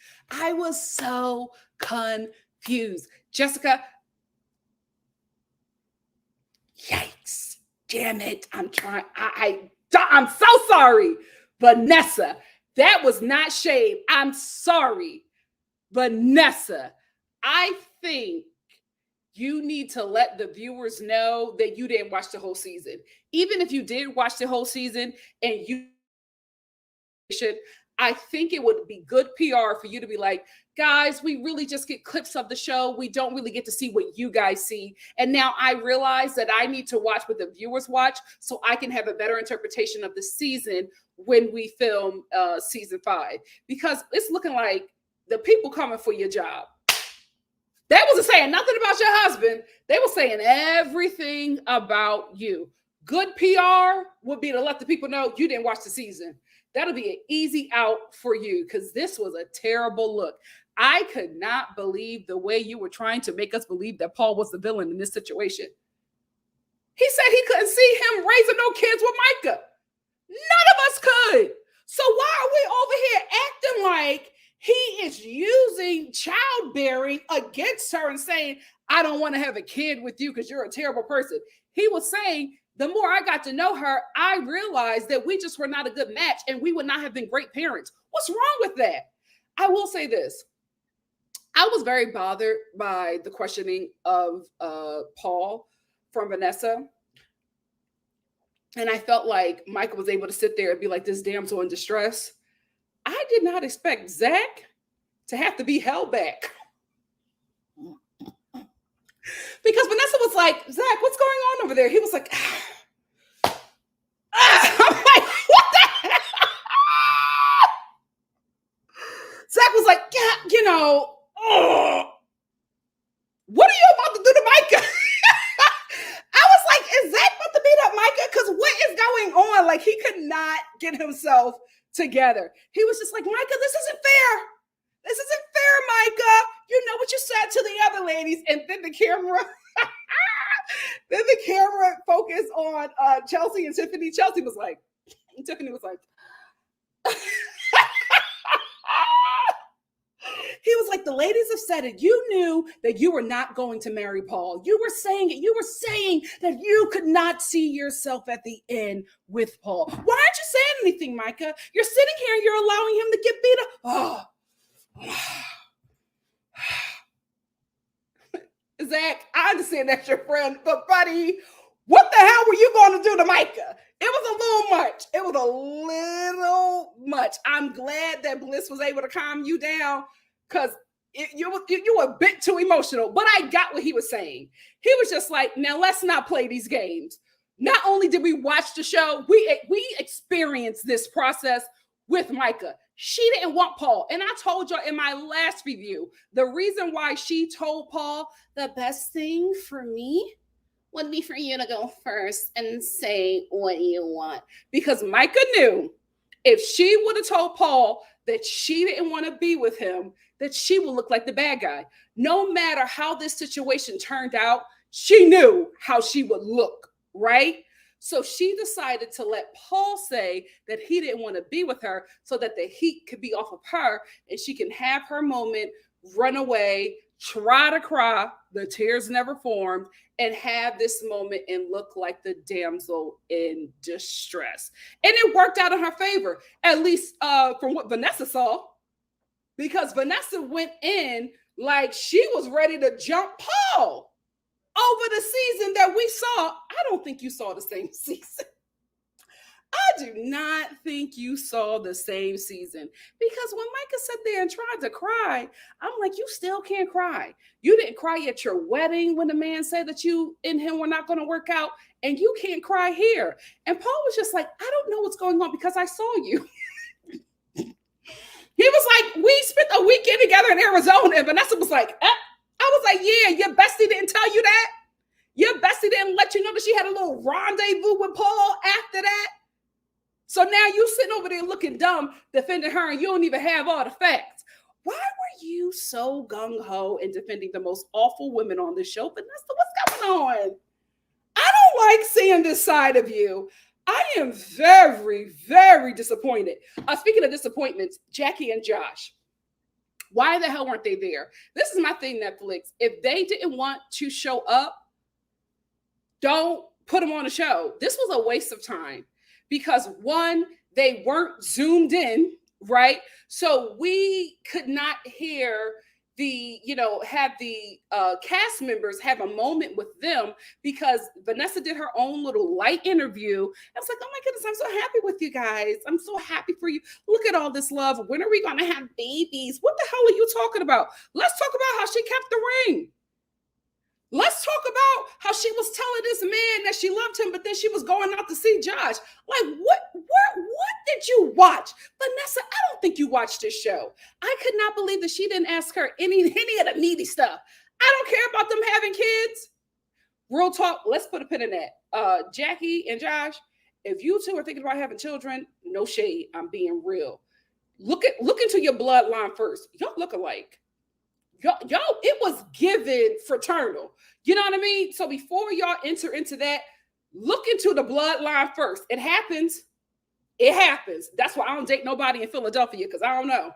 Jessica, yikes. Damn it. I'm so sorry. Vanessa, that was not shade. I'm sorry. Vanessa, I think you need to let the viewers know that you didn't watch the whole season. Even if you did watch the whole season and you should, I think it would be good PR for you to be like, guys, we really just get clips of the show. We don't really get to see what you guys see. And now I realize that I need to watch what the viewers watch so I can have a better interpretation of the season when we film season 5. Because it's looking like the people coming for your job. They wasn't saying nothing about your husband. They were saying everything about you. Good PR would be to let the people know you didn't watch the season. That'll be an easy out for you because this was a terrible look. I could not believe the way you were trying to make us believe that Paul was the villain in this situation. He said he couldn't see him raising no kids with Micah. None of us could. So why are we over here acting like he is using childbearing against her and saying, I don't want to have a kid with you because you're a terrible person? He was saying, the more I got to know her, I realized that we just were not a good match and we would not have been great parents. What's wrong with that? I will say this. I was very bothered by the questioning of Paul from Vanessa. And I felt like Micah was able to sit there and be like this damsel in distress. I did not expect Zach to have to be held back. Because Vanessa was like, Zach, what's going on over there? He was like, I'm like, what the hell? Zach was like, yeah, you know, what are you about to do to Micah? I was like, is Zach about to beat up Micah? Because what is going on? Like, he could not get himself together. He was just like, Micah, this isn't fair. This isn't fair, Micah. You know what you said to the other ladies. And then the camera focused on Chelsea and Tiffany. Tiffany was like, he was like, the ladies have said it. You knew that you were not going to marry Paul. You were saying it. You were saying that you could not see yourself at the end with Paul. Why aren't you saying anything, Micah? You're sitting here and you're allowing him to get beat up. Oh. Zach, I understand that's your friend, but buddy, what the hell were you going to do to Micah? It was a little much. It was a little much. I'm glad that Bliss was able to calm you down because you were a bit too emotional, but I got what he was saying. He was just like, now let's not play these games. Not only did we watch the show, we experienced this process with Micah. She didn't want Paul. And I told y'all in my last review, the reason why she told Paul the best thing for me would be for you to go first and say what you want. Because Micah knew if she would have told Paul that she didn't want to be with him, that she would look like the bad guy. No matter how this situation turned out, she knew how she would look, right? So she decided to let Paul say that he didn't want to be with her so that the heat could be off of her and she can have her moment, run away, try to cry, the tears never formed, and have this moment and look like the damsel in distress. And it worked out in her favor, at least from what Vanessa saw, because Vanessa went in like she was ready to jump Paul. Over the season that we saw, I don't think you saw the same season. I do not think you saw the same season because when Micah sat there and tried to cry, I'm like, you still can't cry. You didn't cry at your wedding when the man said that you and him were not going to work out, and you can't cry here. And Paul was just like, I don't know what's going on because I saw you. He was like, we spent a weekend together in Arizona, and Vanessa was like, I was like, yeah, your bestie didn't tell you that? Your bestie didn't let you know that she had a little rendezvous with Paul after that? So now you sitting over there looking dumb, defending her, and you don't even have all the facts. Why were you so gung-ho in defending the most awful women on this show? Vanessa, what's going on? I don't like seeing this side of you. I am very, very disappointed. Speaking of disappointments, Jackie and Josh. Why the hell weren't they there? This is my thing, Netflix. If they didn't want to show up, don't put them on the show. This was a waste of time because one, they weren't zoomed in, right? So we could not hear the, have the cast members have a moment with them because Vanessa did her own little light interview. I was like, oh my goodness, I'm so happy with you guys. I'm so happy for you. Look at all this love. When are we going to have babies? What the hell are you talking about? Let's talk about how she kept the ring. Let's talk about how she was telling this man that she loved him, but then she was going out to see Josh. Like, what did you watch? Vanessa, I don't think you watched this show. I could not believe that she didn't ask her any of the meaty stuff. I don't care about them having kids. Real talk, let's put a pin in that. Jackie and Josh, if you two are thinking about having children, no shade, I'm being real. Look into your bloodline first. Y'all look alike. Yo, it was given fraternal. You know what I mean? So before y'all enter into that, look into the bloodline first. It happens. It happens. That's why I don't date nobody in Philadelphia, because I don't know.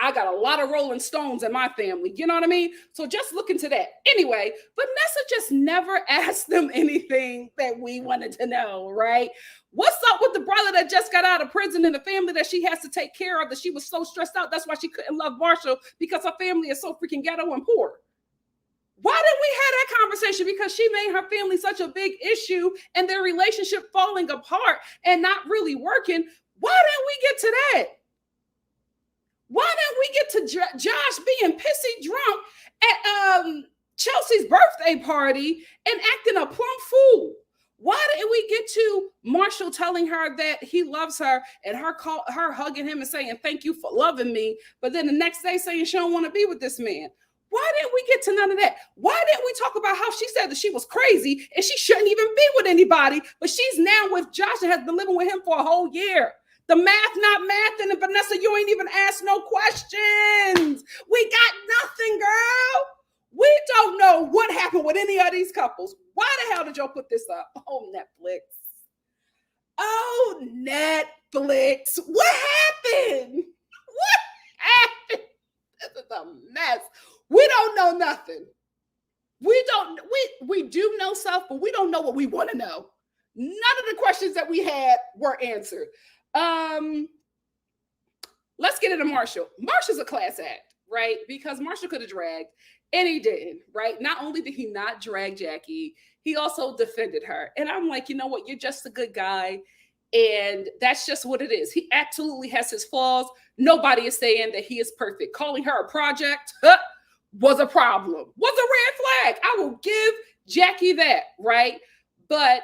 I got a lot of Rolling Stones in my family. You know what I mean? So just look into that. Anyway, Vanessa just never asked them anything that we wanted to know, right? What's up with the brother that just got out of prison and the family that she has to take care of, that she was so stressed out? That's why she couldn't love Marshall, because her family is so freaking ghetto and poor. Why didn't we have that conversation? Because she made her family such a big issue and their relationship falling apart and not really working. Why didn't we get to that? Why didn't we get to Josh being pissy drunk at Chelsea's birthday party and acting a plumb fool? Why didn't we get to Marshall telling her that he loves her and her hugging him and saying, thank you for loving me, but then the next day saying she don't want to be with this man? Why didn't we get to none of that? Why didn't we talk about how she said that she was crazy and she shouldn't even be with anybody, but she's now with Josh and has been living with him for a whole year? The math not math, and Vanessa, you ain't even asked no questions. We got nothing, girl. We don't know what happened with any of these couples. Why the hell did y'all put this up? Oh, Netflix. Oh, Netflix. What happened? What happened? This is a mess. We don't know nothing. We do know stuff, but we don't know what we want to know. None of the questions that we had were answered. Let's get into Marshall. Marshall's a class act, right? Because Marshall could have dragged, and he didn't, right? Not only did he not drag Jackie, he also defended her. And I'm like, you know what? You're just a good guy. And that's just what it is. He absolutely has his flaws. Nobody is saying that he is perfect. Calling her a project was a problem, was a red flag. I will give Jackie that, right? But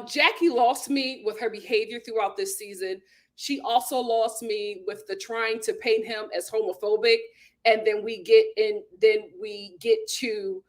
Jackie lost me with her behavior throughout this season. She also lost me with the trying to paint him as homophobic. And then we get to,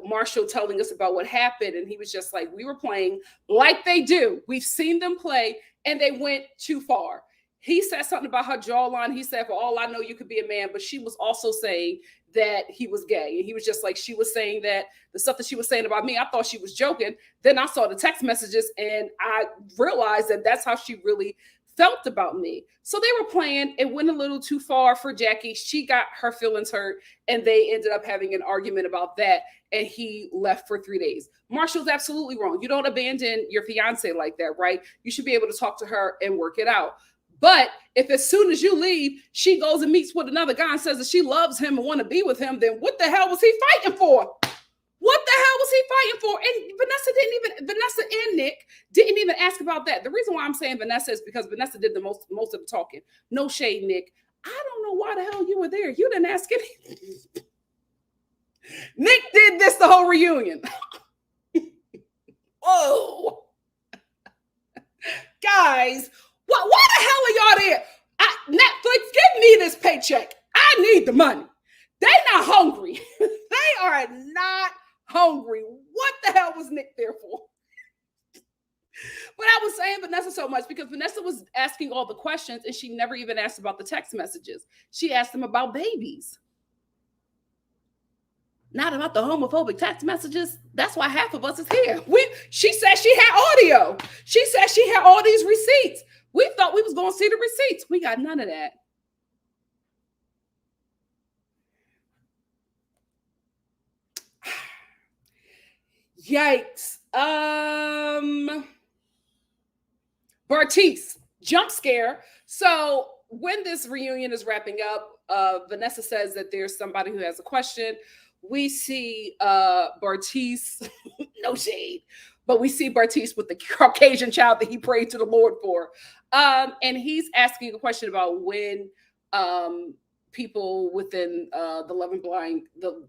Marshall telling us about what happened. And he was just like, we were playing like they do. We've seen them play, and they went too far. He said something about her jawline. He said, for all I know, you could be a man. But she was also saying that he was gay. And he was just like, she was saying that the stuff that she was saying about me, I thought she was joking. Then I saw the text messages and I realized that that's how she really felt about me. So they were playing. It went a little too far for Jackie. She got her feelings hurt, and they ended up having an argument about that. And he left for 3 days. Marshall's absolutely wrong. You don't abandon your fiance like that, right? You should be able to talk to her and work it out. But if as soon as you leave, she goes and meets with another guy and says that she loves him and want to be with him, then what the hell was he fighting for? What the hell was he fighting for? And Vanessa and Nick didn't even ask about that. The reason why I'm saying Vanessa is because Vanessa did the most of the talking. No shade, Nick. I don't know why the hell you were there. You didn't ask anything. Nick did this the whole reunion. Whoa. Guys, why the hell are y'all there? Netflix, give me this paycheck. I need the money. They're not hungry. They are not hungry. What the hell was Nick there for? But I was saying Vanessa so much because Vanessa was asking all the questions and she never even asked about the text messages. She asked them about babies. Not about the homophobic text messages. That's why half of us is here. She said she had audio. She said she had all these receipts. We thought we was going to see the receipts. We got none of that. Yikes. Bartise, jump scare. So when this reunion is wrapping up, Vanessa says that there's somebody who has a question. We see Bartise, no shade, but we see Bartise with the Caucasian child that he prayed to the Lord for. And he's asking a question about when people within the Love and Blind,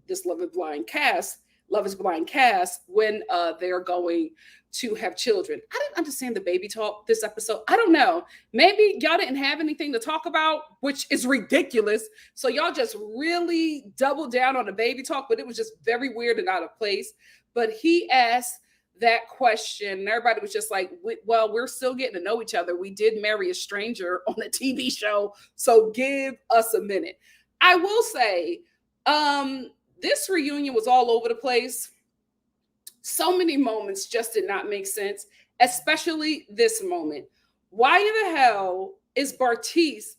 this Love and Blind cast, Love is Blind cast, when they're going to have children. I didn't understand the baby talk this episode. I don't know. Maybe y'all didn't have anything to talk about, which is ridiculous. So y'all just really doubled down on the baby talk, but it was just very weird and out of place. But he asked that question, and everybody was just like, well, we're still getting to know each other. We did marry a stranger on a TV show, so give us a minute. I will say, this reunion was all over the place. So many moments just did not make sense, especially this moment. Why in the hell is Bartise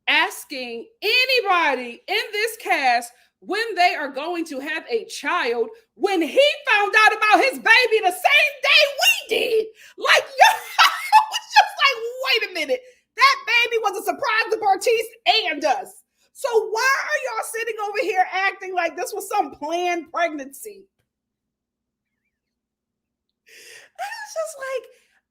asking anybody in this cast when they are going to have a child when he found out about his baby the same day we did? Like, it was just like, wait a minute. That baby was a surprise to Bartise and us. So why are y'all sitting over here acting like this was some planned pregnancy? It's just like,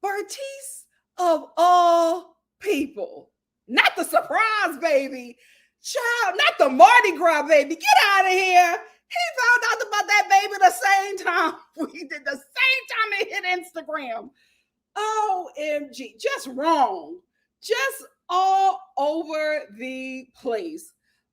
Bartise of all people, not the surprise baby, child, not the Mardi Gras baby. Get out of here. He found out about that baby the same time we did, the same time it hit Instagram. OMG, just wrong. Just all over the place.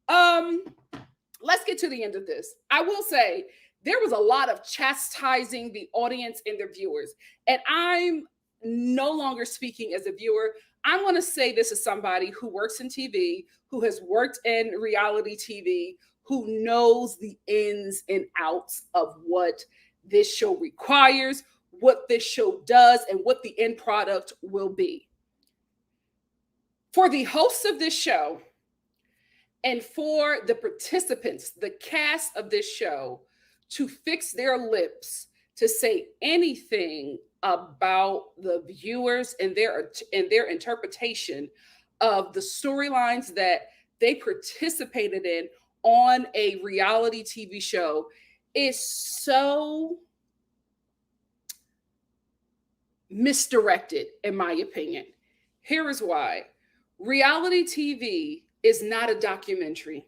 Let's get to the end of this. I will say there was a lot of chastising the audience and their viewers. And I'm no longer speaking as a viewer. I want to say this is somebody who works in TV, who has worked in reality TV, who knows the ins and outs of what this show requires, what this show does, and what the end product will be. For the hosts of this show and for the participants, the cast of this show, to fix their lips to say anything about the viewers and their interpretation of the storylines that they participated in on a reality TV show is so misdirected, in my opinion. Here is why. Reality TV is not a documentary,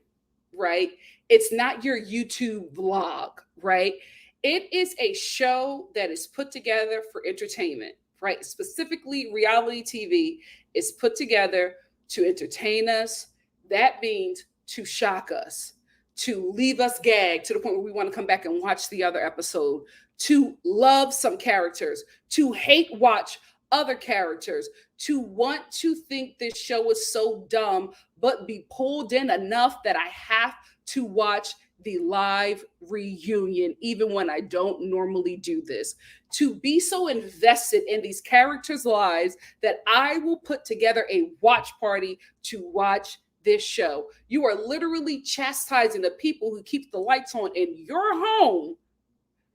right? It's not your YouTube vlog, right? It is a show that is put together for entertainment, right? Specifically, reality TV is put together to entertain us. That means to shock us, to leave us gagged to the point where we want to come back and watch the other episode, to love some characters, to hate watch other characters, to want to think this show is so dumb, but be pulled in enough that I have to watch the live reunion, even when I don't normally do this, to be so invested in these characters' lives that I will put together a watch party to watch this show. You are literally chastising the people who keep the lights on in your home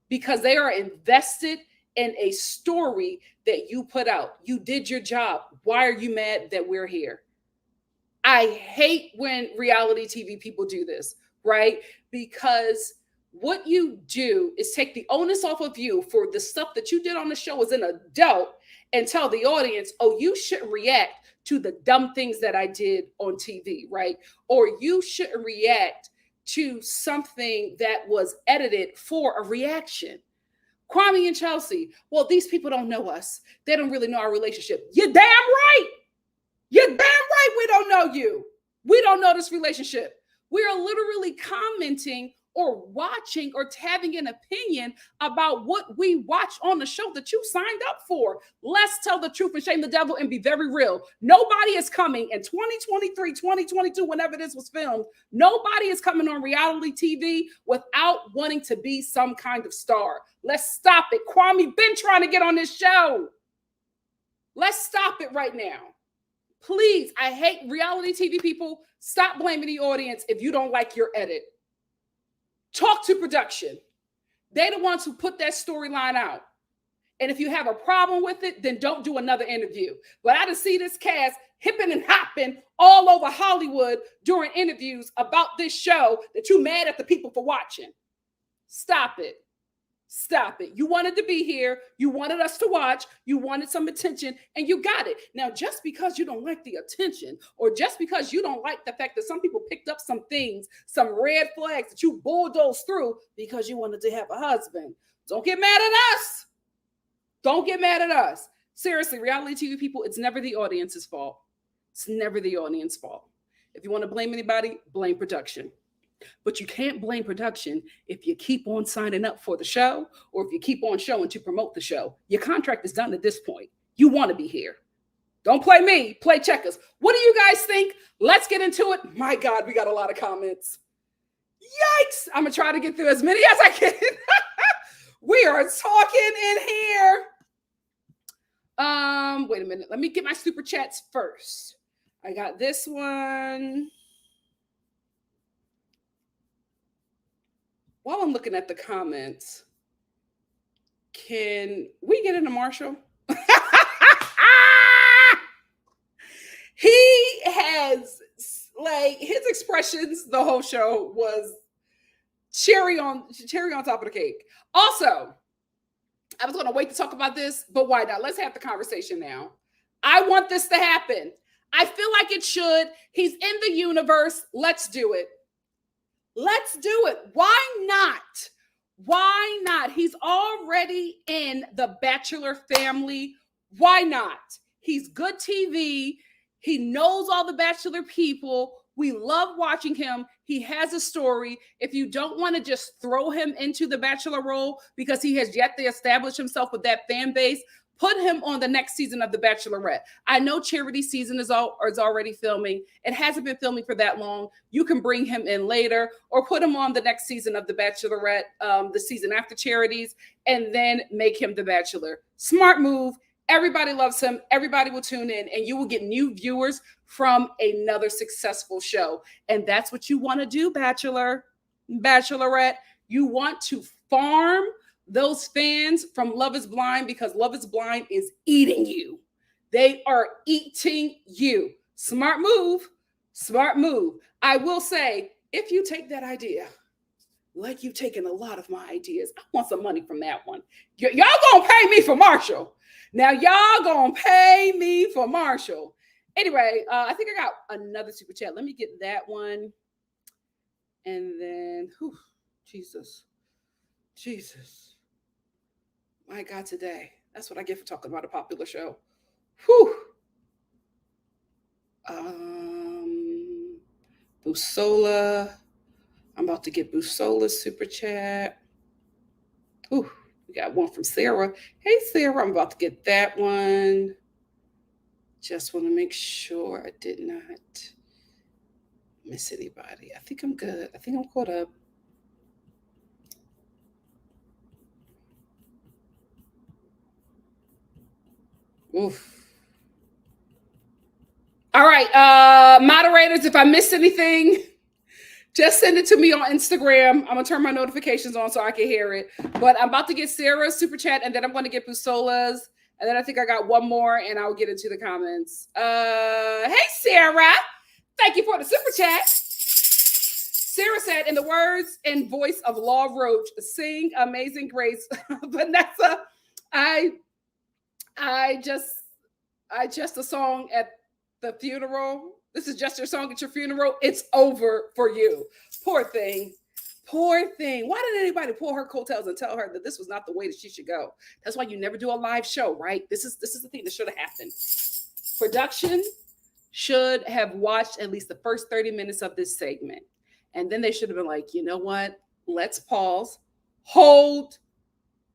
because they are invested in a story that you put out. You did your job. Why are you mad that we're here? I hate when reality TV people do this, right? Because what you do is take the onus off of you for the stuff that you did on the show as an adult and tell the audience, oh, you shouldn't react to the dumb things that I did on TV, right? Or you shouldn't react to something that was edited for a reaction. Kwame and Chelsea, well, these people don't know us. They don't really know our relationship. You're damn right. You're damn right we don't know you. We don't know this relationship. We are literally commenting or watching or having an opinion about what we watch on the show that you signed up for. Let's tell the truth and shame the devil and be very real. Nobody is coming in 2023, 2022, whenever this was filmed. Nobody is coming on reality TV without wanting to be some kind of star. Let's stop it. Kwame been trying to get on this show. Let's stop it right now. Please, I hate reality TV people. Stop blaming the audience if you don't like your edit. Talk to production. They're the ones who put that storyline out. And if you have a problem with it, then don't do another interview. But I just see this cast hipping and hopping all over Hollywood during interviews about this show that you mad at the people for watching. Stop it. Stop it. You wanted to be here. You wanted us to watch. You wanted some attention, and you got it. Now, just because you don't like the attention, or just because you don't like the fact that some people picked up some things, some red flags that you bulldozed through because you wanted to have a husband, don't get mad at us. Don't get mad at us. Seriously, reality TV people, it's never the audience's fault. It's never the audience's fault. If you want to blame anybody, blame production. But you can't blame production if you keep on signing up for the show, or if you keep on showing to promote the show. Your contract is done at this point. You want to be here. Don't play me, play checkers. What do you guys think? Let's get into it. My God, we got a lot of comments. Yikes. I'm going to try to get through as many as I can. We are talking in here. Wait a minute. Let me get my super chats first. I got this one. While I'm looking at the comments, can we get into Marshall? He has, like, his expressions, the whole show was cherry on top of the cake. Also, I was going to wait to talk about this, but why not? Let's have the conversation now. I want this to happen. I feel like it should. He's in the universe. Let's do it. Let's do it. Why not? Why not? He's already in the Bachelor family. Why not? He's good TV. He knows all the Bachelor people. We love watching him. He has a story. If you don't want to just throw him into the Bachelor role because he has yet to establish himself with that fan base, put him on the next season of The Bachelorette. I know charity season is already filming. It hasn't been filming for that long. You can bring him in later, or put him on the next season of The Bachelorette, the season after charities, and then make him the Bachelor. Smart move. Everybody loves him. Everybody will tune in, and you will get new viewers from another successful show. And that's what you want to do, Bachelor, Bachelorette. You want to farm those fans from Love is Blind, because Love is Blind is eating you. They are eating you. Smart move. Smart move. I will say, if you take that idea, like you've taken a lot of my ideas, I want some money from that one. Y'all gonna pay me for Marshall. Now y'all gonna pay me for Marshall. Anyway, I think I got another super chat. Let me get that one. And then, Jesus. My God, today. That's what I get for talking about a popular show. Busola. I'm about to get Busola's super chat. We got one from Sarah. Hey, Sarah, I'm about to get that one. Just want to make sure I did not miss anybody. I think I'm good. I think I'm caught up. Oof. All right, moderators, if I missed anything, just send it to me on Instagram. I'm going to turn my notifications on so I can hear it. But I'm about to get Sarah's super chat, and then I'm going to get Busola's. And then I think I got one more, and I'll get into the comments. Hey, Sarah. Thank you for the super chat. Sarah said, in the words and voice of Law Roach, sing Amazing Grace. Vanessa, I just a song at the funeral. This is just your song at your funeral. It's over for you. Poor thing. Poor thing. Why did anybody pull her coattails and tell her that this was not the way that she should go? That's why you never do a live show, right? This is the thing that should have happened. Production should have watched at least the first 30 minutes of this segment. And then they should have been like, you know what? Let's pause, hold,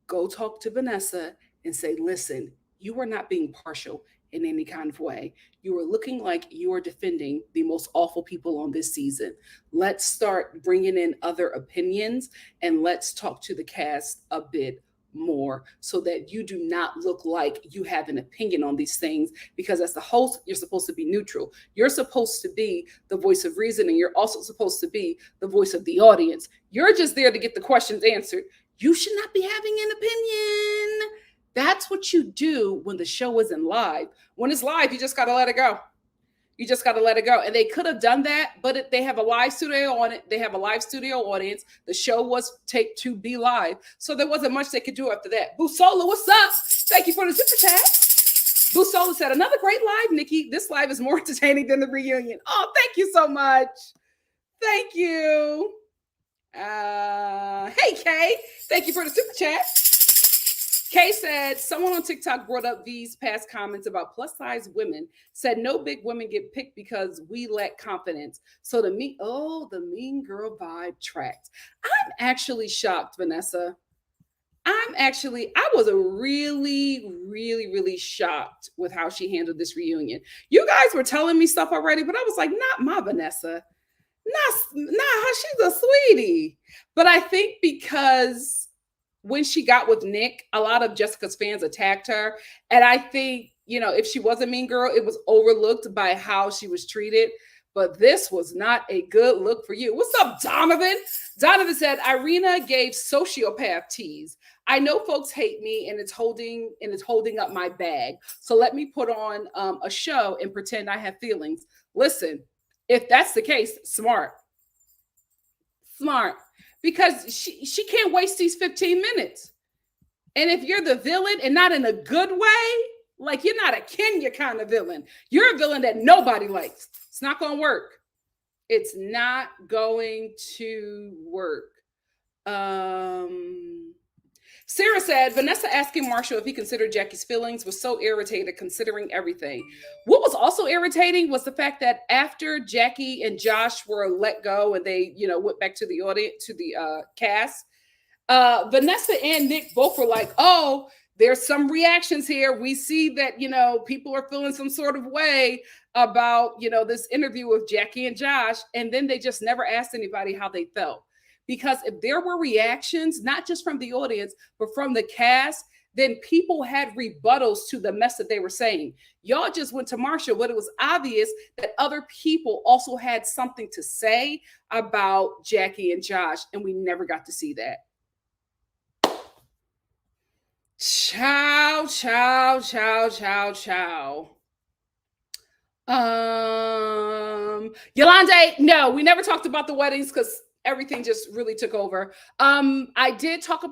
go talk to Vanessa and say, listen, you are not being partial in any kind of way. You are looking like you are defending the most awful people on this season. Let's start bringing in other opinions, and let's talk to the cast a bit more so that you do not look like you have an opinion on these things, because as the host, you're supposed to be neutral. You're supposed to be the voice of reason, and you're also supposed to be the voice of the audience. You're just there to get the questions answered. You should not be having an opinion. That's what you do when the show isn't live. When it's live, you just got to let it go. You just got to let it go. And they could have done that, but they have a live studio on it. They have a live studio audience. The show was taped to be live. So there wasn't much they could do after that. Busola, what's up? Thank you for the super chat. Busola said, another great live, Nikki. This live is more entertaining than the reunion. Oh, thank you so much. Thank you. Hey, Kay. Thank you for the super chat. Kay said, someone on TikTok brought up these past comments about plus size women, said no big women get picked because we lack confidence. So the mean girl vibe tracked. I'm actually shocked, Vanessa. I was really shocked with how she handled this reunion. You guys were telling me stuff already, but I was like, not my Vanessa. Not she's a sweetie. But I think because when she got with Nick, a lot of Jessica's fans attacked her. And I think, if she was a mean girl, it was overlooked by how she was treated. But this was not a good look for you. What's up, Donovan? Donovan said, Irina gave sociopath tease. I know folks hate me and it's holding up my bag. So let me put on a show and pretend I have feelings. Listen, if that's the case, smart. Because she can't waste these 15 minutes. And if you're the villain and not in a good way, like you're not a Kenya kind of villain, you're a villain that nobody likes. It's not going to work. It's not going to work. Sarah said, Vanessa asking Marshall if he considered Jackie's feelings was so irritated considering everything. What was also irritating was the fact that after Jackie and Josh were let go and they, went back to the audience, to the cast, Vanessa and Nick both were like, oh, there's some reactions here. We see that, people are feeling some sort of way about, this interview with Jackie and Josh. And then they just never asked anybody how they felt. Because if there were reactions, not just from the audience, but from the cast, then people had rebuttals to the mess that they were saying. Y'all just went to Marshall, but it was obvious that other people also had something to say about Jackie and Josh, and we never got to see that. Ciao. Yolande, no, we never talked about the weddings because everything just really took over. I did talk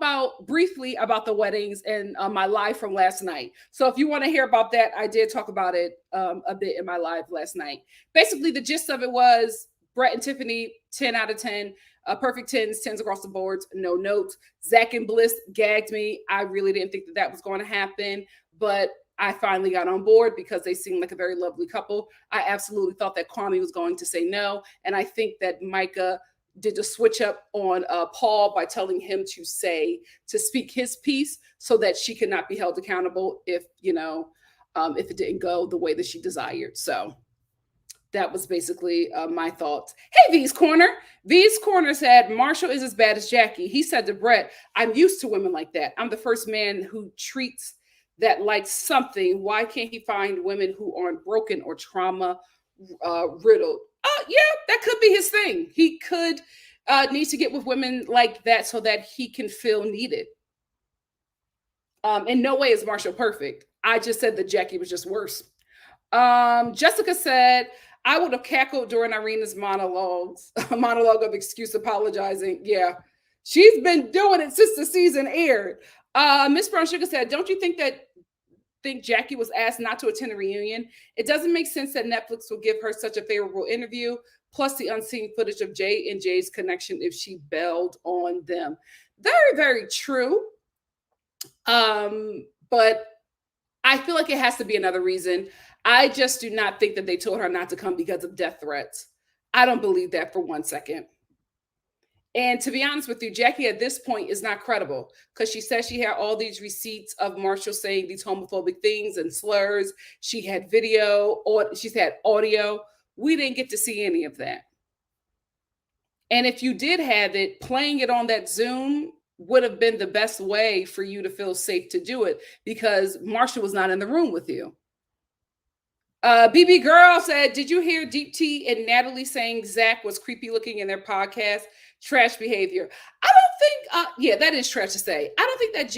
briefly about the weddings and my live from last night. So if you want to hear about that, I did talk about it a bit in my live last night. Basically, the gist of it was Brett and Tiffany, 10 out of 10, perfect 10s across the boards, no notes. Zach and Bliss gagged me. I really didn't think that was going to happen, but I finally got on board because they seemed like a very lovely couple. I absolutely thought that Kwame was going to say no. And I think that Micah did a switch up on Paul by telling him to speak his piece so that she could not be held accountable if it didn't go the way that she desired. So that was basically my thoughts. Hey, V's Corner. V's Corner said, Marshall is as bad as Jackie. He said to Brett, I'm used to women like that. I'm the first man who treats that like something. Why can't he find women who aren't broken or trauma riddled? Yeah, that could be his thing. He could need to get with women like that so that he can feel needed. In no way is Marshall perfect. I just said that Jackie was just worse. Jessica said, I would have cackled during Irina's monologue of excuse apologizing. Yeah, she's been doing it since the season aired. Miss Brown Sugar said, don't you think Jackie was asked not to attend a reunion? It doesn't make sense that Netflix will give her such a favorable interview, plus the unseen footage of Jay and Jay's connection if she bailed on them. Very, very true. But I feel like it has to be another reason. I just do not think that they told her not to come because of death threats. I don't believe that for 1 second. And to be honest with you, Jackie at this point is not credible because she says she had all these receipts of Marshall saying these homophobic things and slurs. She had video, or she's had audio. We didn't get to see any of that. And if you did have it, playing it on that Zoom would have been the best way for you to feel safe to do it because Marshall was not in the room with you. BB Girl said, did you hear Deep T and Natalie saying Zach was creepy looking in their podcast? Trash behavior. I don't think, yeah, that is trash to say. I don't think that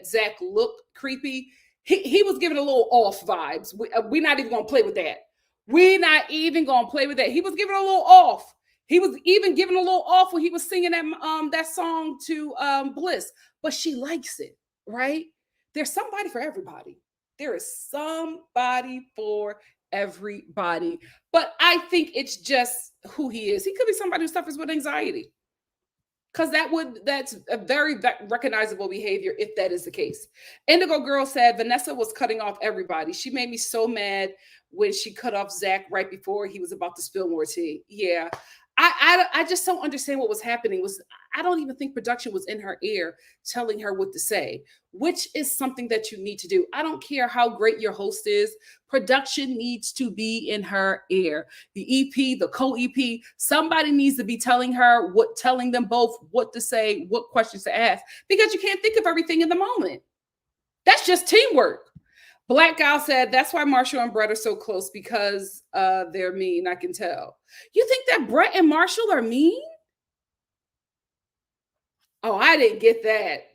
Zach looked creepy. He was giving a little off vibes. We're not even gonna play with that. We're not even gonna play with that. He was giving a little off. He was even giving a little off when he was singing that song to Bliss. But she likes it, right? There's somebody for everybody. There is somebody for everybody. But I think it's just who he is. He could be somebody who suffers with anxiety. Because that's a very recognizable behavior if that is the case. Indigo Girl said Vanessa was cutting off everybody. She made me so mad when she cut off Zach right before he was about to spill more tea. Yeah. I just don't understand what was happening. I don't even think production was in her ear telling her what to say, which is something that you need to do. I don't care how great your host is. Production needs to be in her ear. The EP, the co-EP, somebody needs to be telling them both what to say, what questions to ask, because you can't think of everything in the moment. That's just teamwork. Black Gal said, that's why Marshall and Brett are so close, because they're mean, I can tell. You think that Brett and Marshall are mean? Oh, I didn't get that.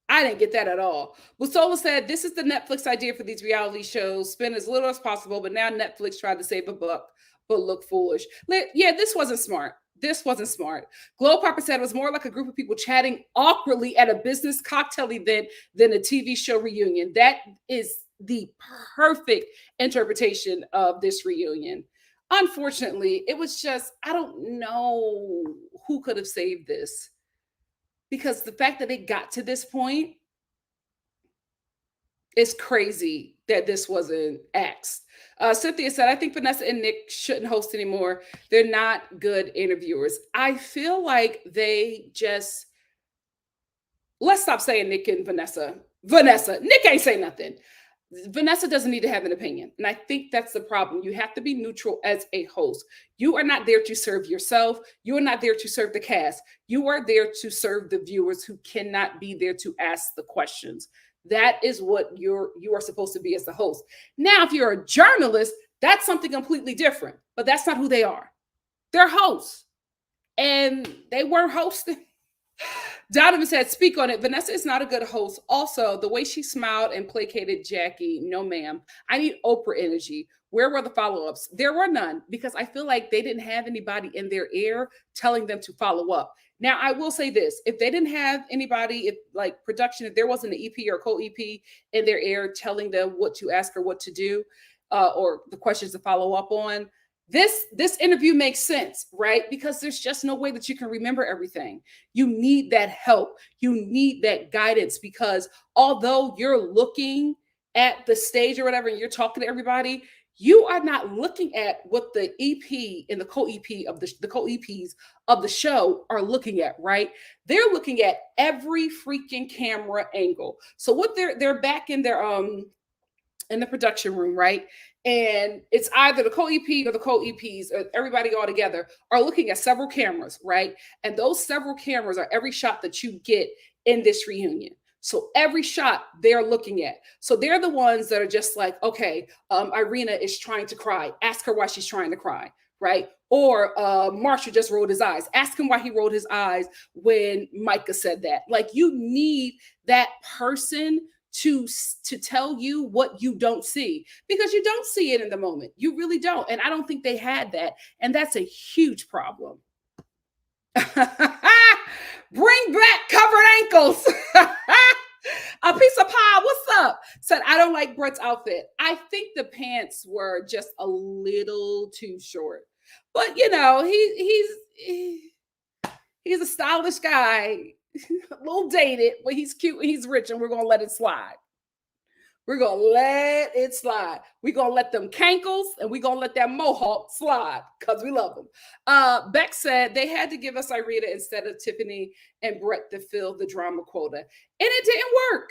I didn't get that at all. Busola said, this is the Netflix idea for these reality shows. Spend as little as possible, but now Netflix tried to save a buck, but look foolish. Yeah, this wasn't smart. This wasn't smart. Glow Papa said it was more like a group of people chatting awkwardly at a business cocktail event than a TV show reunion. That is the perfect interpretation of this reunion. Unfortunately, it was just, I don't know who could have saved this, because the fact that it got to this point is crazy that this wasn't axed. Cynthia said, I think Vanessa and Nick shouldn't host anymore. They're not good interviewers. I feel like they just, let's stop saying Nick and Vanessa. Nick ain't say nothing. Vanessa doesn't need to have an opinion. And I think that's the problem. You have to be neutral as a host. You are not there to serve yourself. You are not there to serve the cast. You are there to serve the viewers who cannot be there to ask the questions. That is what you are supposed to be as the host. Now, if you're a journalist, that's something completely different. But that's not who they are. They're hosts. And they weren't hosting. Donovan said, speak on it. Vanessa is not a good host. Also, the way she smiled and placated Jackie, no ma'am. I need Oprah energy. Where were the follow-ups? There were none, because I feel like they didn't have anybody in their ear telling them to follow up. Now, I will say this. If they didn't have anybody, if there wasn't an EP or co-EP in their ear telling them what to ask or what to do, or the questions to follow up on, this interview makes sense, right? Because there's just no way that you can remember everything. You need that help. You need that guidance, because although you're looking at the stage or whatever, and you're talking to everybody, you are not looking at what the EP and the co-EP of the co-EPs of the show are looking at, right? They're looking at every freaking camera angle. So what they're back in their in the production room, right? And it's either the co-EP or the co-EPs or everybody all together are looking at several cameras, right? And those several cameras are every shot that you get in this reunion. So every shot they're looking at. So they're the ones that are just like, okay, Irina is trying to cry. Ask her why she's trying to cry, right? Or Marshall just rolled his eyes. Ask him why he rolled his eyes when Micah said that. Like, you need that person to tell you what you don't see, because you don't see it in the moment. You really don't. And I don't think they had that. And that's a huge problem. Bring back covered ankles. A piece of pie. What's up? Said, I don't like Brett's outfit. I think the pants were just a little too short. But you know, he's a stylish guy. A little dated, but he's cute and he's rich, and we're gonna let it slide. We're gonna let it slide. We're gonna let them cankles and we're gonna let that mohawk slide, because we love them. Beck said they had to give us Irina instead of Tiffany and Brett to fill the drama quota, and it didn't work.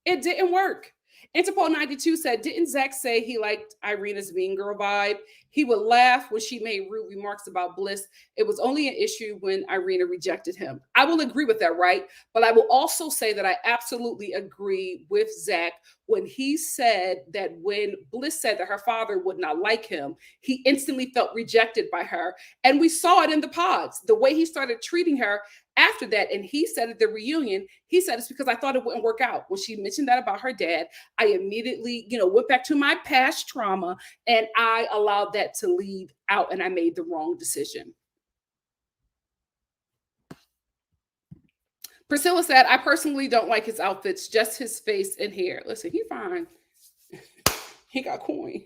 It didn't work. Interpol 92 said, didn't Zach say he liked Irina's mean girl vibe? He would laugh when she made rude remarks about Bliss. It was only an issue when Irina rejected him. I will agree with that, right? But I will also say that I absolutely agree with Zach when he said that when Bliss said that her father would not like him, he instantly felt rejected by her. And we saw it in the pods, the way he started treating her after that. And he said at the reunion, he said, it's because I thought it wouldn't work out. When she mentioned that about her dad, I immediately, went back to my past trauma and I allowed that to lead out and I made the wrong decision. Priscilla said, I personally don't like his outfits, just his face and hair. Listen, he fine. He got coin.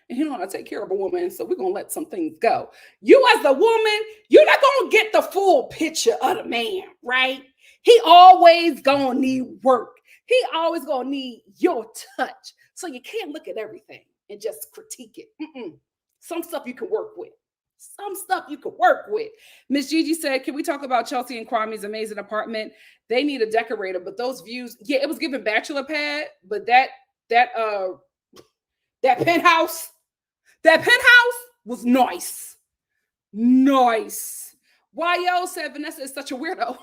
And he know how to take care of a woman, so we're going to let some things go. You as a woman, you're not going to get the full picture of the man, right? He always going to need work. He always going to need your touch. So you can't look at everything and just critique it. Some stuff you can work with. Miss Gigi said, can we talk about Chelsea and Kwame's amazing apartment? They need a decorator, but those views, yeah, it was given Bachelor pad, but that penthouse was nice. YO said Vanessa is such a weirdo.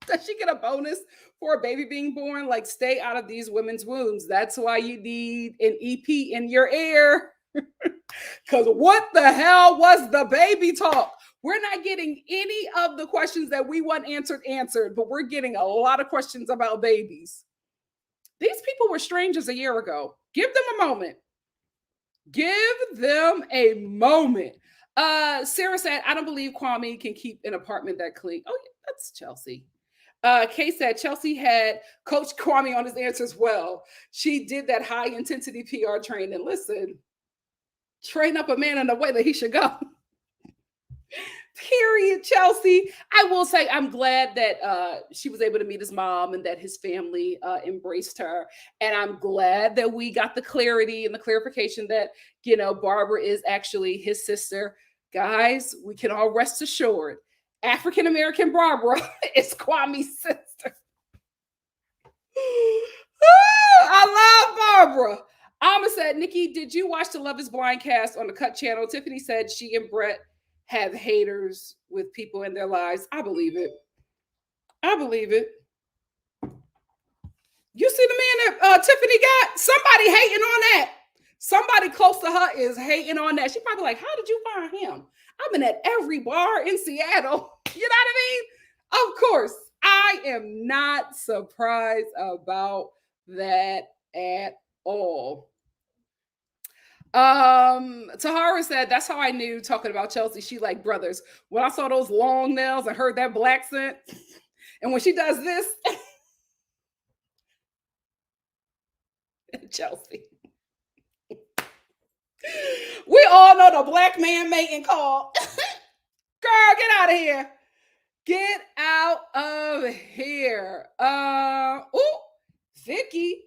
Does she get a bonus for a baby being born? Like, stay out of these women's wombs. That's why you need an EP in your ear. Because what the hell was the baby talk? We're not getting any of the questions that we want answered, but we're getting a lot of questions about babies. These people were strangers a year ago. Give them a moment. Sarah said, I don't believe Kwame can keep an apartment that clean. Oh, yeah, that's Chelsea. Kay said Chelsea had Coach Kwame on his answers well. She did that high intensity PR training. Listen, train up a man in the way that he should go. Period, Chelsea. I will say I'm glad that she was able to meet his mom and that his family embraced her. And I'm glad that we got the clarity and the clarification that, Barbara is actually his sister. Guys, we can all rest assured. African-American Barbara is Kwame's sister. I love Barbara. Alma said, Nikki, did you watch the Love is Blind cast on the Cut channel? Tiffany said she and Brett have haters with people in their lives. I believe it. You see the man that Tiffany got? Somebody hating on that. Somebody close to her is hating on that. She probably like, how did you find him? I've been at every bar in Seattle. You know what I mean? Of course, I am not surprised about that at all. Tahara said, that's how I knew, talking about Chelsea, she like brothers. When I saw those long nails and heard that black scent, and when she does this, Chelsea. We all know the black man making call. Girl, get out of here. Get out of here. Vicky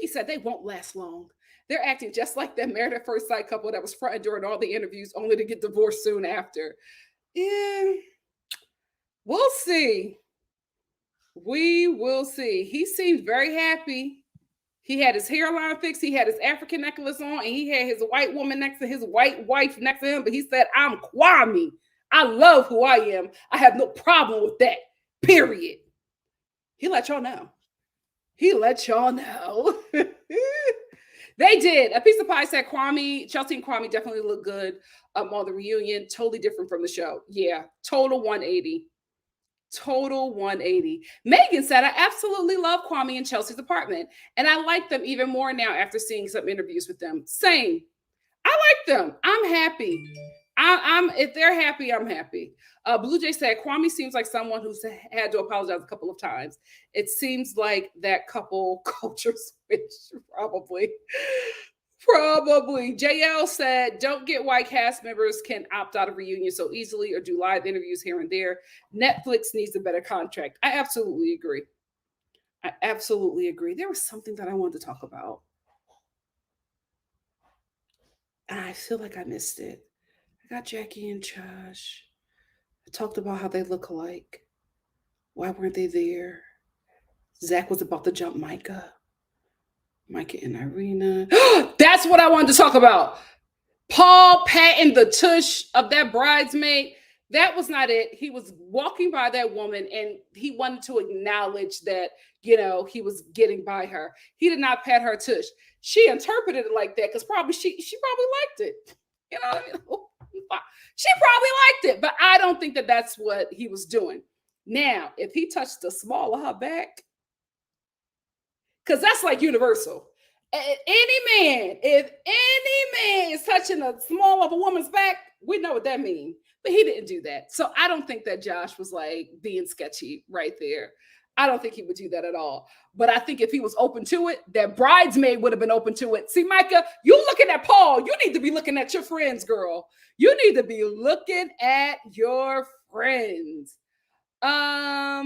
said they won't last long. They're acting just like that Married at First Sight couple that was fronting during all the interviews, only to get divorced soon after. Yeah, we'll see. We will see. He seemed very happy. He had his hairline fixed. He had his African necklace on, and he had his white woman next to his white wife next to him. But he said, I'm Kwame. I love who I am. I have no problem with that, period. He let y'all know. They did. A Piece of Pie said Chelsea and Kwame definitely look good on the reunion. Totally different from the show. Yeah, total 180. Megan said, I absolutely love Kwame and Chelsea's apartment. And I like them even more now after seeing some interviews with them. Same. I like them. I'm happy. If they're happy, I'm happy. Blue Jay said, Kwame seems like someone who's had to apologize a couple of times. It seems like that couple culture switch, probably. JL said, don't get why cast members can opt out of reunion so easily or do live interviews here and there. Netflix needs a better contract. I absolutely agree. There was something that I wanted to talk about, and I feel like I missed it. I got Jackie and Josh. I talked about how they look alike. Why weren't they there? Zach was about to jump Micah and Irina. That's what I wanted to talk about. Paul patting the tush of that bridesmaid. That was not it. He was walking by that woman and he wanted to acknowledge that, he was getting by her. He did not pat her tush. She interpreted it like that because probably she probably liked it. You know what I mean? She probably liked it, but I don't think that that's what he was doing. Now, if he touched the small of her back, because that's like universal. If any man is touching the small of a woman's back, we know what that means. But he didn't do that. So I don't think that Josh was like being sketchy right there. I don't think he would do that at all. But I think if he was open to it, that bridesmaid would have been open to it. See, Micah, you looking at Paul. You need to be looking at your friends, girl. You need to be looking at your friends. Yeah,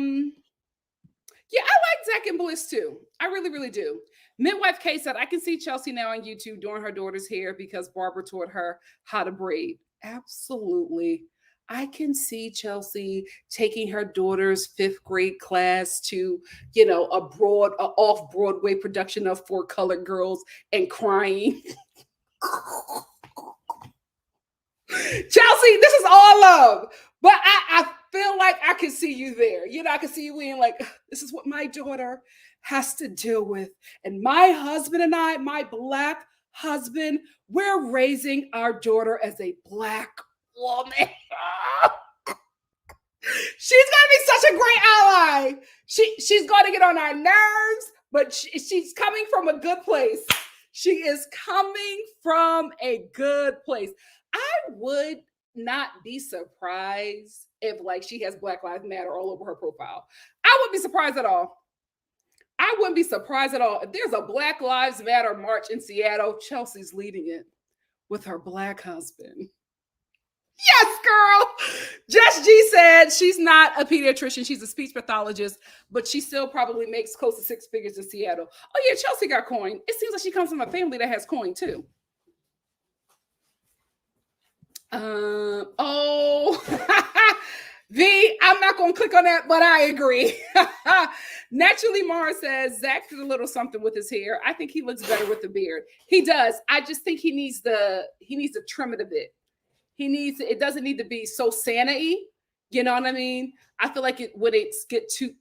I like Zach and Bliss too. I really, really do. Midwife K said, I can see Chelsea now on YouTube doing her daughter's hair because Barbara taught her how to braid. Absolutely. I can see Chelsea taking her daughter's 5th grade class to, a off-Broadway production of Four Colored Girls and crying. Chelsea, this is all love. But I feel like I can see you there. I can see you being like, this is what my daughter has to deal with. And my husband and I, my Black husband, we're raising our daughter as a Black woman. She's going to be such a great ally. She's going to get on our nerves, but she's coming from a good place. She is coming from a good place. I would not be surprised if she has Black Lives Matter all over her profile. I wouldn't be surprised at all. I wouldn't be surprised at all. If there's a Black Lives Matter march in Seattle, Chelsea's leading it with her Black husband. Yes, girl. Jess G said she's not a pediatrician. She's a speech pathologist, but she still probably makes close to 6 figures in Seattle. Oh, yeah, Chelsea got coin. It seems like she comes from a family that has coin, too. V, I'm not going to click on that, but I agree. Naturally, Mara says, Zach did a little something with his hair. I think he looks better with the beard. He does. I just think he needs to trim it a bit. It doesn't need to be so Santa-y. You know what I mean? I feel like when it gets too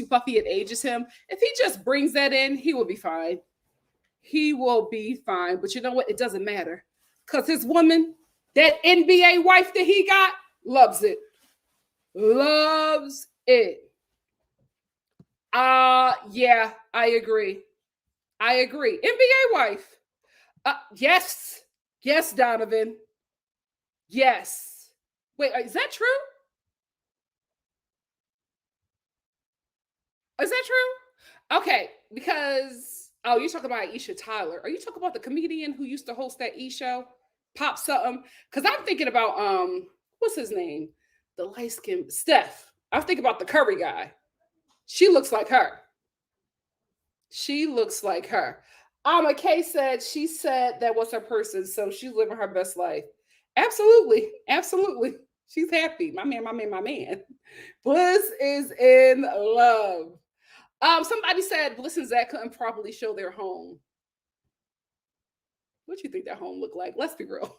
puffy, it ages him. If he just brings that in, he will be fine. He will be fine. But you know what? It doesn't matter. Because his woman, that NBA wife that he got, loves it. Loves it. Yeah, I agree. NBA wife. Yes. Yes, Donovan. Yes. Wait, is that true? Is that true? Okay, because you're talking about Aisha Tyler. Are you talking about the comedian who used to host that show? Pop something? Because I'm thinking about what's his name? The light skin Steph. I'm thinking about the Curry guy. She looks like her. Kay said she said that was her person, so she's living her best life. Absolutely. She's happy. My man. Bliss is in love. Somebody said Bliss and Zach couldn't properly show their home. What do you think that home looked like? Let's be real.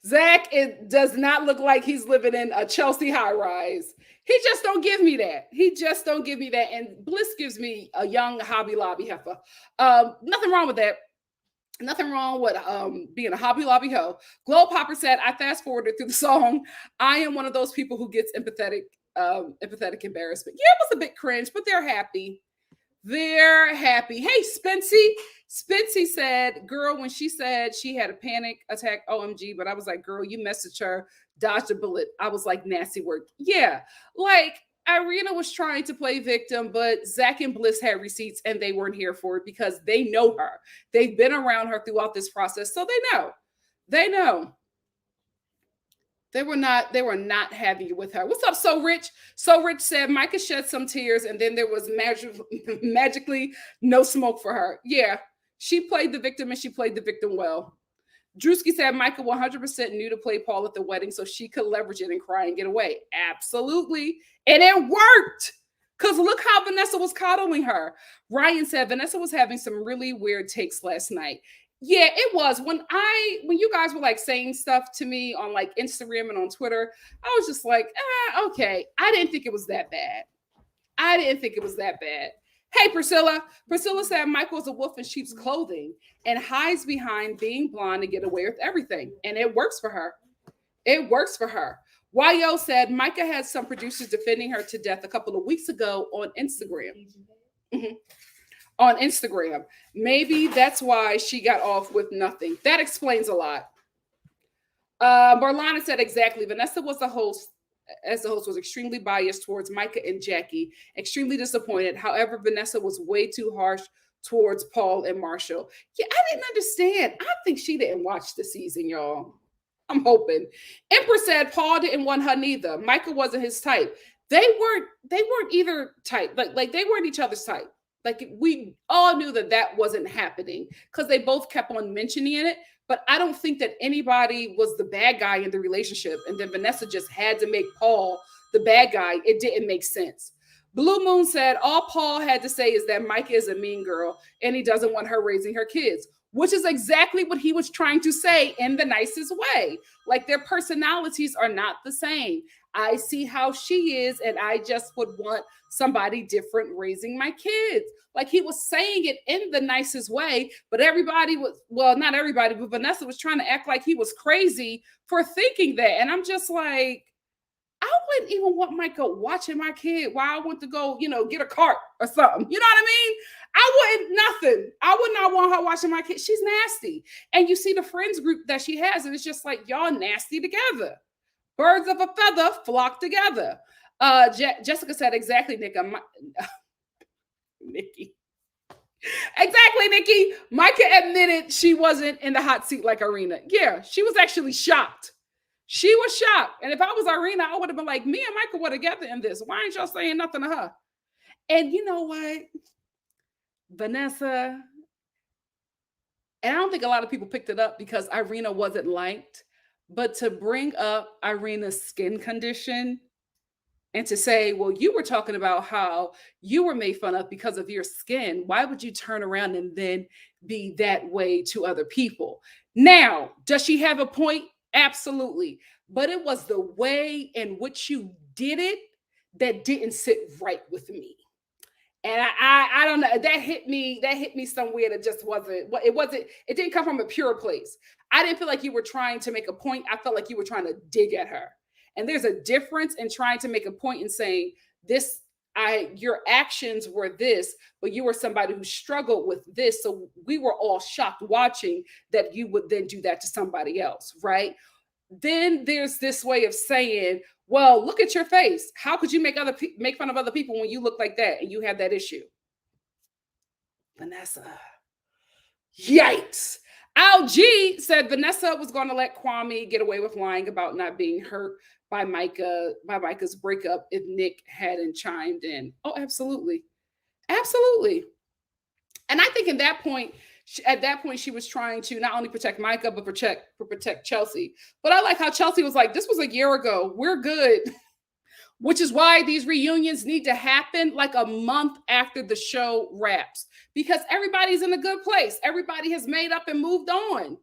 Zach, it does not look like he's living in a Chelsea high rise. He just don't give me that. And Bliss gives me a young Hobby Lobby heifer. Nothing wrong with that. Nothing wrong with being a Hobby Lobby hoe. Glow Popper said, I fast forwarded through the song. I am one of those people who gets empathetic embarrassment. Yeah, it was a bit cringe, but they're happy. Hey, Spency said, girl, when she said she had a panic attack, OMG, but I was like, girl, you messaged her, dodged a bullet. I was like, nasty work. Yeah, Irina was trying to play victim, but Zach and Bliss had receipts and they weren't here for it because they know her. They've been around her throughout this process, so they know. They were not happy with her. What's up, So Rich? So Rich said Micah shed some tears and then there was magically no smoke for her. Yeah, she played the victim and she played the victim well. Drewski said Micah 100% knew to play Paul at the wedding so she could leverage it and cry and get away. Absolutely. And it worked. Because look how Vanessa was coddling her. Ryan said Vanessa was having some really weird takes last night. Yeah, it was when you guys were like saying stuff to me on like Instagram and on Twitter. I was just like, okay. I didn't think it was that bad. Hey, Priscilla. Priscilla said Michael's a wolf in sheep's clothing and hides behind being blonde to get away with everything. And it works for her. It works for her. YO said Micah had some producers defending her to death a couple of weeks ago on Instagram. Mm-hmm. On Instagram. Maybe that's why she got off with nothing. That explains a lot. Marlana said exactly. Vanessa was the host, as the host, was extremely biased towards Micah and Jackie, extremely disappointed. However, Vanessa was way too harsh towards Paul and Marshall. Yeah, I didn't understand. I think she didn't watch the season, y'all. I'm hoping. Emperor said Paul didn't want her neither. Micah wasn't his type. They weren't either type. Like they weren't each other's type. Like we all knew that wasn't happening because they both kept on mentioning it. But I don't think that anybody was the bad guy in the relationship. And then Vanessa just had to make Paul the bad guy. It didn't make sense. Blue Moon said all Paul had to say is that Micah is a mean girl and he doesn't want her raising her kids, which is exactly what he was trying to say in the nicest way. Like their personalities are not the same. I see how she is, and I just would want somebody different raising my kids. Like he was saying it in the nicest way, but everybody was, well, not everybody, but Vanessa was trying to act like he was crazy for thinking that. And I'm just like, I wouldn't even want Micah watching my kid while I went to go, get a cart or something. You know what I mean? I wouldn't, nothing. I would not want her watching my kid. She's nasty. And you see the friends group that she has, and it's just like, y'all nasty together. Birds of a feather flock together. Jessica said, exactly, Nikki. Exactly, Nikki. Micah admitted she wasn't in the hot seat like Irina. Yeah, she was actually shocked. She was shocked. And if I was Irina, I would have been like, me and Micah were together in this. Why ain't y'all saying nothing to her? And you know what? Vanessa, and I don't think a lot of people picked it up because Irina wasn't liked, but to bring up Irina's skin condition and to say, well, you were talking about how you were made fun of because of your skin. Why would you turn around and then be that way to other people? Now, does she have a point? Absolutely. But it was the way in which you did it that didn't sit right with me. And I don't know, that hit me somewhere that just it didn't come from a pure place. I didn't feel like you were trying to make a point. I felt like you were trying to dig at her. And there's a difference in trying to make a point and saying this, your actions were this, but you were somebody who struggled with this. So we were all shocked watching that you would then do that to somebody else, right? Then there's this way of saying, well, look at your face. How could you make fun of other people when you look like that and you have that issue? Vanessa. Yikes. Al G said Vanessa was going to let Kwame get away with lying about not being hurt by Micah's breakup if Nick hadn't chimed in. Oh, absolutely. Absolutely. And I think at that point, she was trying to not only protect Micah, but protect Chelsea. But I like how Chelsea was like, this was a year ago. We're good. Which is why these reunions need to happen like a month after the show wraps. Because everybody's in a good place. Everybody has made up and moved on.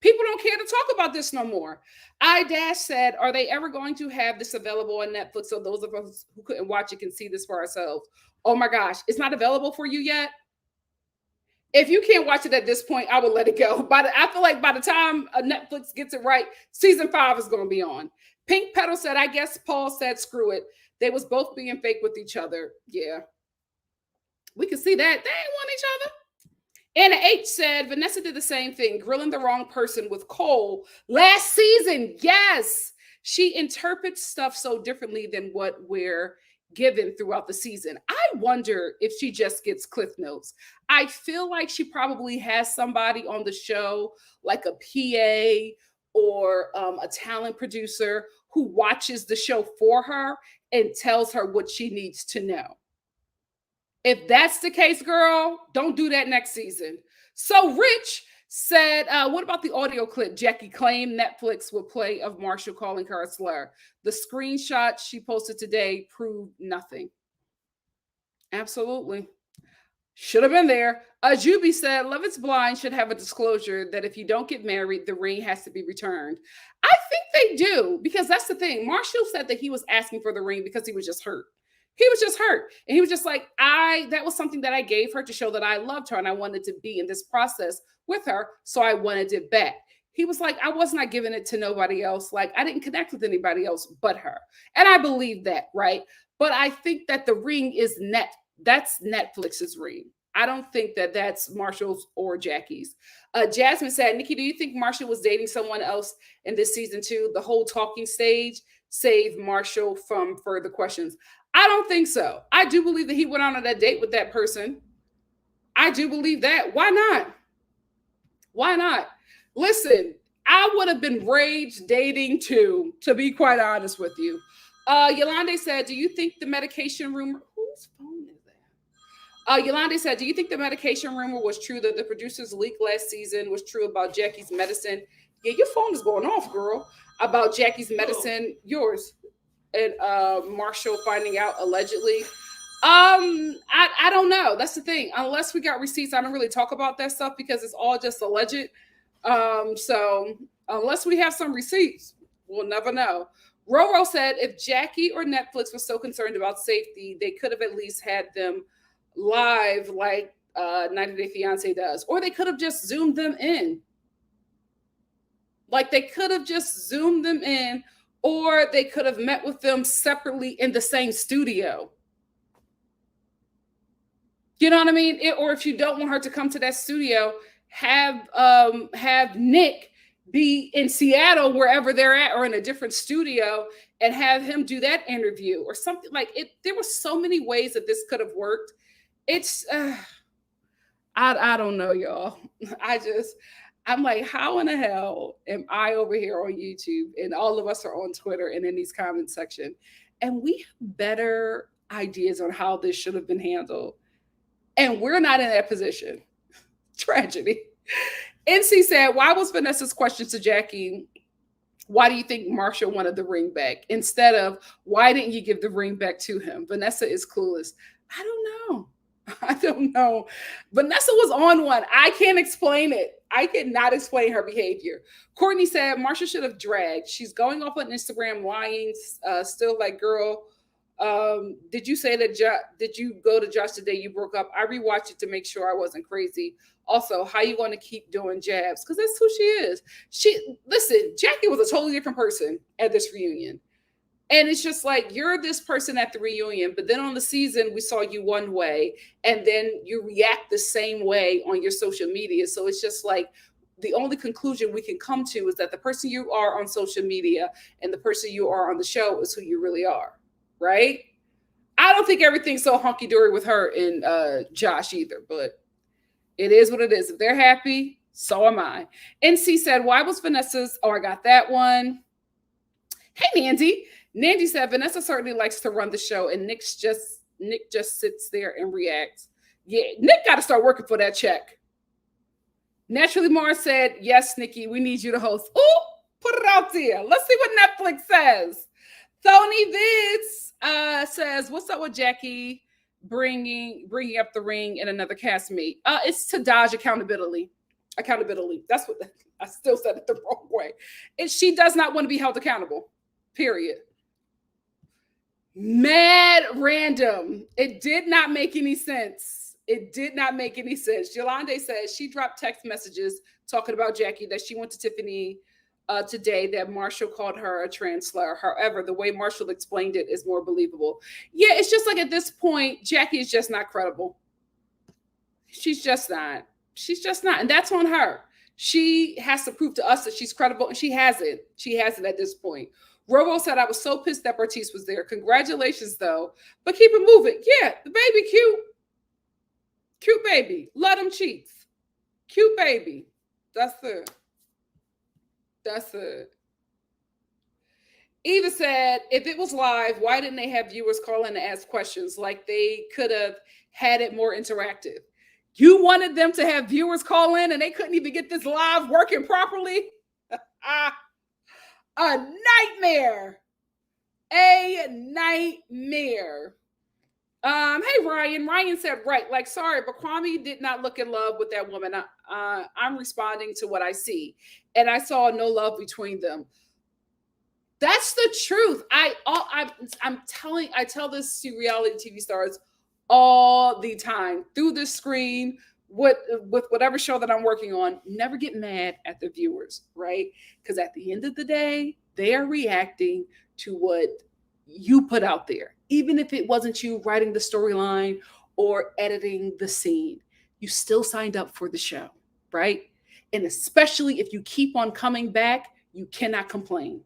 People don't care to talk about this no more. I said, are they ever going to have this available on Netflix so those of us who couldn't watch it can see this for ourselves? Oh my gosh, it's not available for you yet? If you can't watch it at this point, I will let it go. I feel like by the time Netflix gets it right, season 5 is going to be on. Pink Petal said, I guess Paul said, screw it. They was both being fake with each other. Yeah. We can see that. They ain't want each other. Anna H said, Vanessa did the same thing, grilling the wrong person with Cole last season. Yes. She interprets stuff so differently than what we're given throughout the season. I wonder if she just gets Cliff Notes. I feel like she probably has somebody on the show, like a PA or a talent producer who watches the show for her and tells her what she needs to know. If that's the case, girl, don't do that next season. So Rich said, what about the audio clip Jackie claimed Netflix would play of Marshall calling her a slur? The screenshot she posted today proved nothing. Absolutely. Should have been there. Juby said, Love Is Blind should have a disclosure that if you don't get married, the ring has to be returned. I think they do, because that's the thing. Marshall said that he was asking for the ring because he was just hurt. He was just hurt. And he was just like, that was something that I gave her to show that I loved her and I wanted to be in this process with her. So I wanted it back. He was like, I was not giving it to nobody else. Like, I didn't connect with anybody else but her. And I believe that, right? But I think that the ring is that's Netflix's ring. I don't think that that's Marshall's or Jackie's. Jasmine said, Nikki, do you think Marshall was dating someone else in this season too? The whole talking stage saved Marshall from further questions. I don't think so. I do believe that he went on that date with that person. I do believe that. Why not? Why not? Listen, I would have been rage dating too, to be quite honest with you. Yolande said, do you think the medication rumor, whose phone is that? Yolande said, do you think the medication rumor was true that the producers leaked last season was true about Jackie's medicine? Yeah, your phone is going off, girl. About Jackie's medicine, yours. And Marshall finding out allegedly. I don't know. That's the thing. Unless we got receipts, I don't really talk about that stuff because it's all just alleged. So unless we have some receipts, we'll never know. Roro said if Jackie or Netflix was so concerned about safety, they could have at least had them live like 90 Day Fiance does, or they could have just zoomed them in. Like they could have just zoomed them in, or they could have met with them separately in the same studio. You know what I mean? Or if you don't want her to come to that studio, have Nick be in Seattle, wherever they're at, or in a different studio, and have him do that interview or something like it. There were so many ways that this could have worked. It's I don't know, y'all. I'm like, how in the hell am I over here on YouTube and all of us are on Twitter and in these comment section, and we have better ideas on how this should have been handled, and we're not in that position. Tragedy. NC said, why was Vanessa's question to Jackie, why do you think Marshall wanted the ring back? Instead of, why didn't you give the ring back to him? Vanessa is clueless. I don't know. Vanessa was on one. I can't explain it. I cannot explain her behavior. Courtney said, Marshall should have dragged. She's going off on Instagram lying. Still like, girl, did you say that? Did you go to Josh the day you broke up? I rewatched it to make sure I wasn't crazy. Also, how you going to keep doing jabs? Because that's who she is. Listen, Jackie was a totally different person at this reunion. And it's just like, you're this person at the reunion, but then on the season, we saw you one way, and then you react the same way on your social media. So it's just like, the only conclusion we can come to is that the person you are on social media and the person you are on the show is who you really are, right? I don't think everything's so hunky-dory with her and Josh either, but it is what it is. If they're happy, so am I. NC said, why was Vanessa's, I got that one. Hey, Nandy. Nandy said, Vanessa certainly likes to run the show, and Nick just sits there and reacts. Yeah, Nick got to start working for that check. Naturally, Mars said, yes, Nikki, we need you to host. Ooh, put it out there. Let's see what Netflix says. Thony Vids says, what's up with Jackie bringing up the ring and another castmate? It's to dodge accountability. That's what I still said it the wrong way. She does not want to be held accountable, period. Mad random. It did not make any sense. Yolande says she dropped text messages talking about Jackie that she went to Tiffany today that Marshall called her a trans slur. However, the way Marshall explained it is more believable. Yeah, it's just like at this point, Jackie is just not credible. She's just not. And that's on her. She has to prove to us that she's credible, and she hasn't. At this point. Robo said, I was so pissed that Bartise was there. Congratulations, though. But keep it moving. Yeah, the baby cute. Cute baby. Love them cheeks. Cute baby. That's it. Eva said, if it was live, why didn't they have viewers call in to ask questions? Like they could have had it more interactive. You wanted them to have viewers call in and they couldn't even get this live working properly? A nightmare. Hey Ryan. Ryan said, right, like, sorry, but Kwame did not look in love with that woman. I'm responding to what I see, and I saw no love between them. That's the truth. I tell this to reality TV stars all the time through the screen with whatever show that I'm working on. Never get mad at the viewers, right? Because at the end of the day, they are reacting to what you put out there, even if it wasn't you writing the storyline or editing the scene. You still signed up for the show, right? And especially if you keep on coming back, you cannot complain.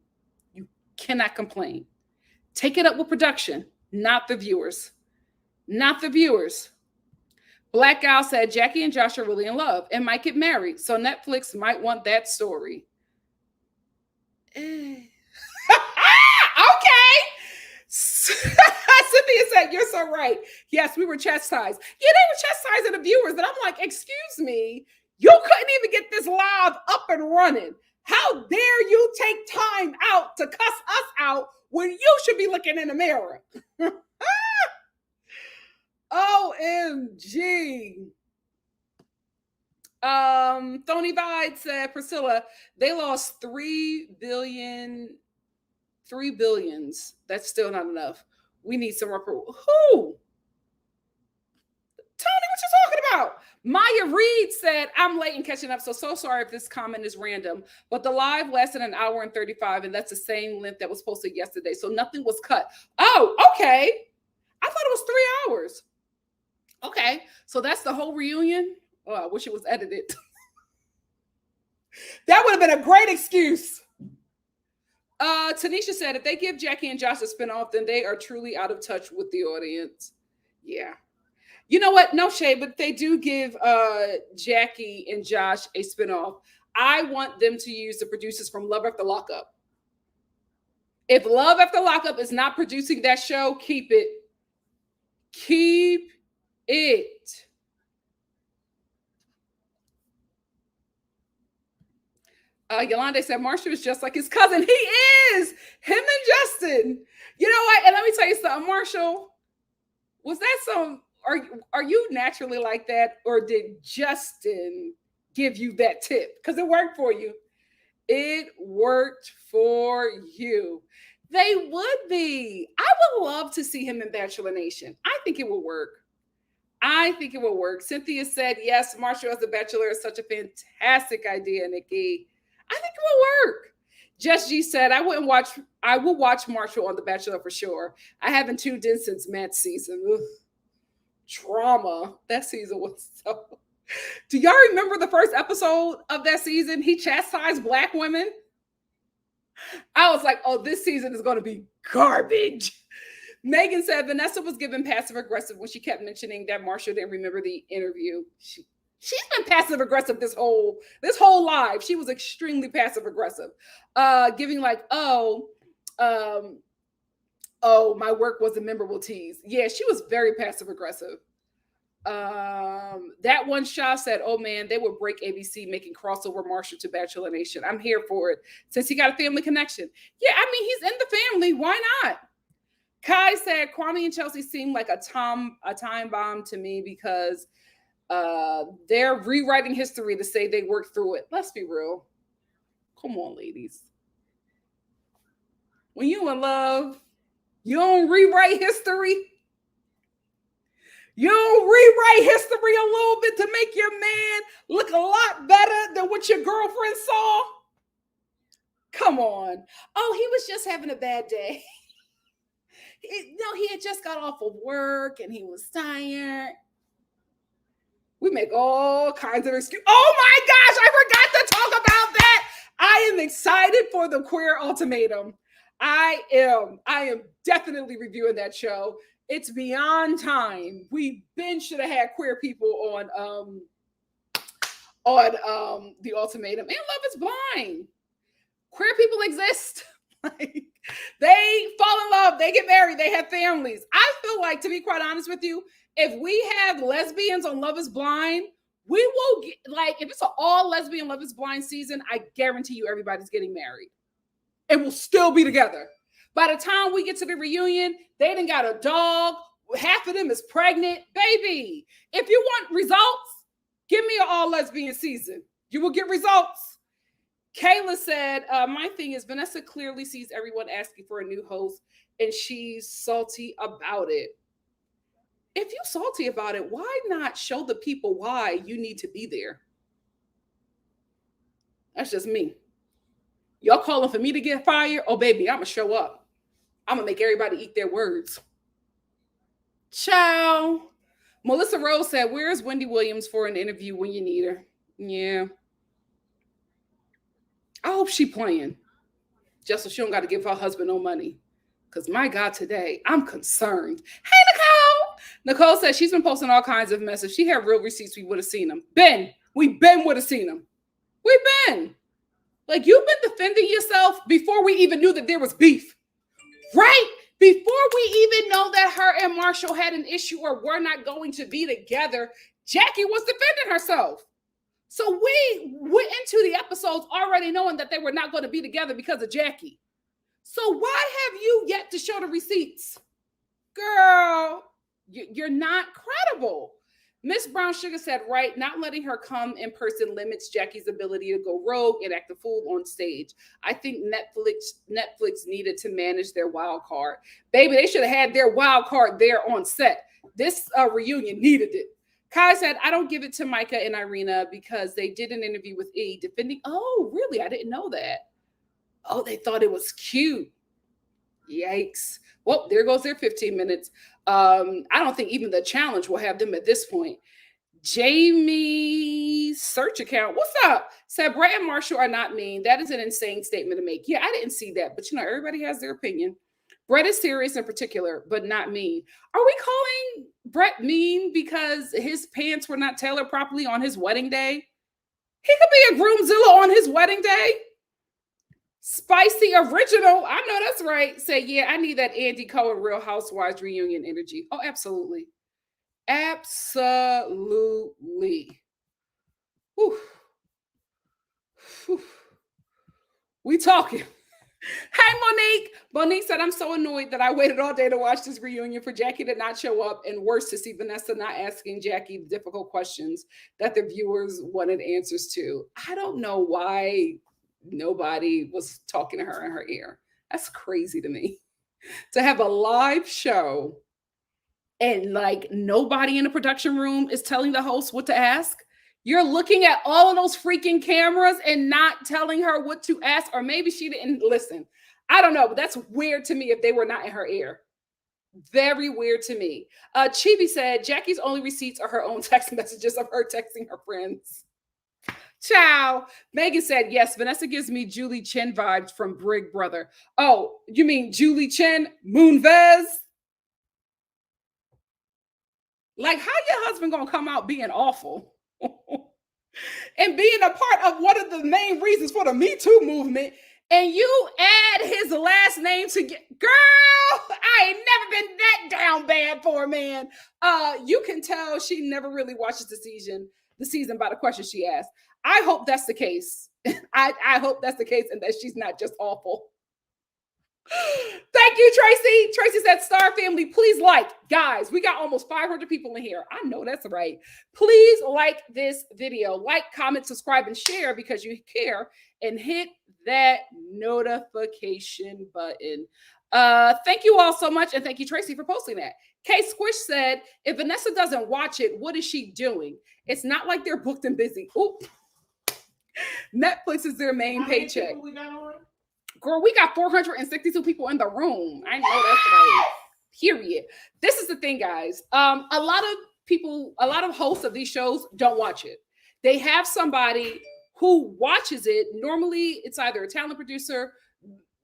Cannot complain. Take it up with production, not the viewers. Not the viewers. Black Gal said Jackie and Josh are really in love and might get married, so Netflix might want that story. Okay. Cynthia said, you're so right. Yes, we were chastised. Yeah, they were chastising the viewers. And I'm like, excuse me, you couldn't even get this live up and running. How dare you take time out to cuss us out when you should be looking in the mirror? OMG. Thony Vide said, Priscilla, they lost 3 billions. That's still not enough. We need some report. Who? Tony, what you talking about? Maya Reed said, I'm late in catching up, so sorry if this comment is random, but the live lasted an hour and 35, and that's the same length that was posted yesterday, so nothing was cut. Oh, okay. I thought it was 3 hours. Okay, so that's the whole reunion? Oh, I wish it was edited. That would have been a great excuse. Tanisha said, if they give Jackie and Josh a spinoff, then they are truly out of touch with the audience. Yeah. You know what? No shade, but they do give Jackie and Josh a spinoff. I want them to use the producers from Love After Lockup. If Love After Lockup is not producing that show, keep it. Keep it. Yolanda said Marshall is just like his cousin. He is. Him and Justin. You know what? And let me tell you something, Marshall. Was that some? Are you naturally like that, or did Justin give you that tip? Because it worked for you. It worked for you. They would be. I would love to see him in Bachelor Nation. I think it will work. I think it will work. Cynthia said, yes, Marshall as a Bachelor is such a fantastic idea, Nikki. I think it will work. Just G said, I will watch Marshall on The Bachelor for sure. I haven't tuned in since Matt's season. Ugh. Trauma. That season was so. Do y'all remember the first episode of that season? He chastised Black women. I was like, oh, this season is going to be garbage. Megan said Vanessa was given passive aggressive when she kept mentioning that Marshall didn't remember the interview. She's been passive aggressive this whole live. She was extremely passive aggressive, giving like, oh, my work was a memorable tease. Yeah, she was very passive aggressive. That one Shaw said, oh man, they would break ABC making crossover Marshall to Bachelor Nation. I'm here for it since he got a family connection. Yeah, I mean, he's in the family. Why not? Kai said Kwame and Chelsea seem like a time bomb to me because they're rewriting history to say they worked through it. Let's be real. Come on, ladies. When you in love, you don't rewrite history. You don't rewrite history a little bit to make your man look a lot better than what your girlfriend saw. Come on. Oh, he was just having a bad day. He had just got off of work and he was tired. We make all kinds of excuses. Oh my gosh, I forgot to talk about that. I am excited for the Queer Ultimatum. I am definitely reviewing that show. It's beyond time. We should have had queer people on the Ultimatum. And Love is Blind. Queer people exist. Like, they fall in love, they get married, they have families. I feel like, to be quite honest with you, if we have lesbians on Love is Blind, we will get, like, if it's an all lesbian Love is Blind season, I guarantee you everybody's getting married and we'll still be together. By the time we get to the reunion, they done got a dog. half of them is pregnant. Baby, if you want results, give me an all lesbian season. You will get results. Kayla said, my thing is Vanessa clearly sees everyone asking for a new host and she's salty about it. If you're salty about it, why not show the people why you need to be there? That's just me. Y'all calling for me to get fired? Oh, baby, I'm going to show up. I'm going to make everybody eat their words. Ciao. Melissa Rose said, where's Wendy Williams for an interview when you need her? Yeah. I hope she playing. Just so she don't got to give her husband no money. Because my God, today, I'm concerned. Hey, Nicole. Nicole said she's been posting all kinds of messages. She had real receipts. We would have seen them. We would have seen them. We've been. Like, you've been defending yourself before we even knew that there was beef. Right? Before we even know that her and Marshall had an issue or were not going to be together, Jackie was defending herself. So we went into the episodes already knowing that they were not going to be together because of Jackie. So why have you yet to show the receipts? Girl, you're not credible. Miss Brown Sugar said, right, not letting her come in person limits Jackie's ability to go rogue and act a fool on stage. I think Netflix needed to manage their wild card. Baby, they should have had their wild card there on set. This reunion needed it. Kai said, I don't give it to Micah and Irina because they did an interview with E defending. Oh, really? I didn't know that. Oh, they thought it was cute. Yikes. Well, there goes their 15 minutes. I don't think even the challenge will have them at this point. Jamie's search account, what's up? Said Brett and Marshall are not mean. That is an insane statement to make. Yeah, I didn't see that, but everybody has their opinion. Brett is serious in particular, but not mean. Are we calling Brett mean because his pants were not tailored properly on his wedding day? He could be a groomzilla on his wedding day. Spicy Original, I know that's right. Say, yeah, I need that Andy Cohen Real Housewives reunion energy. Oh, absolutely. Absolutely. Whew. Whew. We talking. Hey, Monique. Monique said, I'm so annoyed that I waited all day to watch this reunion for Jackie to not show up, and worse, to see Vanessa not asking Jackie the difficult questions that the viewers wanted answers to. I don't know why nobody was talking to her in her ear. That's crazy to me. To have a live show and like nobody in the production room is telling the host what to ask. You're looking at all of those freaking cameras and not telling her what to ask, or maybe she didn't listen. I don't know, but that's weird to me if they were not in her ear. Very weird to me. Chibi said Jackie's only receipts are her own text messages of her texting her friends. Ciao. Megan said, yes, Vanessa gives me Julie Chen vibes from Brig Brother. Oh, you mean Julie Chen, Moonves? Like, how your husband gonna come out being awful and being a part of one of the main reasons for the Me Too movement, and you add his last name to get, girl, I ain't never been that down bad for a man. You can tell she never really watches the season by the questions she asked. I hope that's the case. I hope that's the case and that she's not just awful. Thank you, Tracy. Tracy said, Star family, please like. Guys, we got almost 500 people in here. I know that's right. Please like this video. Like, comment, subscribe, and share because you care. And hit that notification button. Thank you all so much. And thank you, Tracy, for posting that. Kay Squish said, if Vanessa doesn't watch it, what is she doing? It's not like they're booked and busy. Oop. Netflix is their main paycheck. Girl, we got 462 people in the room. I know that's right. Period. This is the thing, guys. A lot of hosts of these shows don't watch it. They have somebody who watches it. Normally, it's either a talent producer,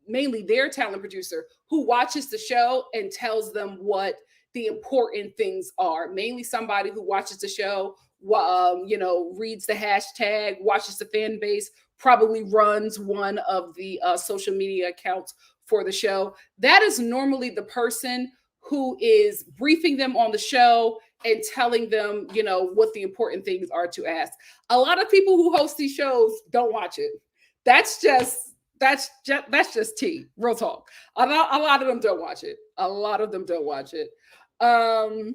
mainly their talent producer, who watches the show and tells them what the important things are. Mainly somebody who watches the show, reads the hashtag, watches the fan base, probably runs one of the social media accounts for the show. That is normally the person who is briefing them on the show and telling them, what the important things are to ask. A lot of people who host these shows don't watch it. That's just tea, real talk. A lot of them don't watch it. Sarah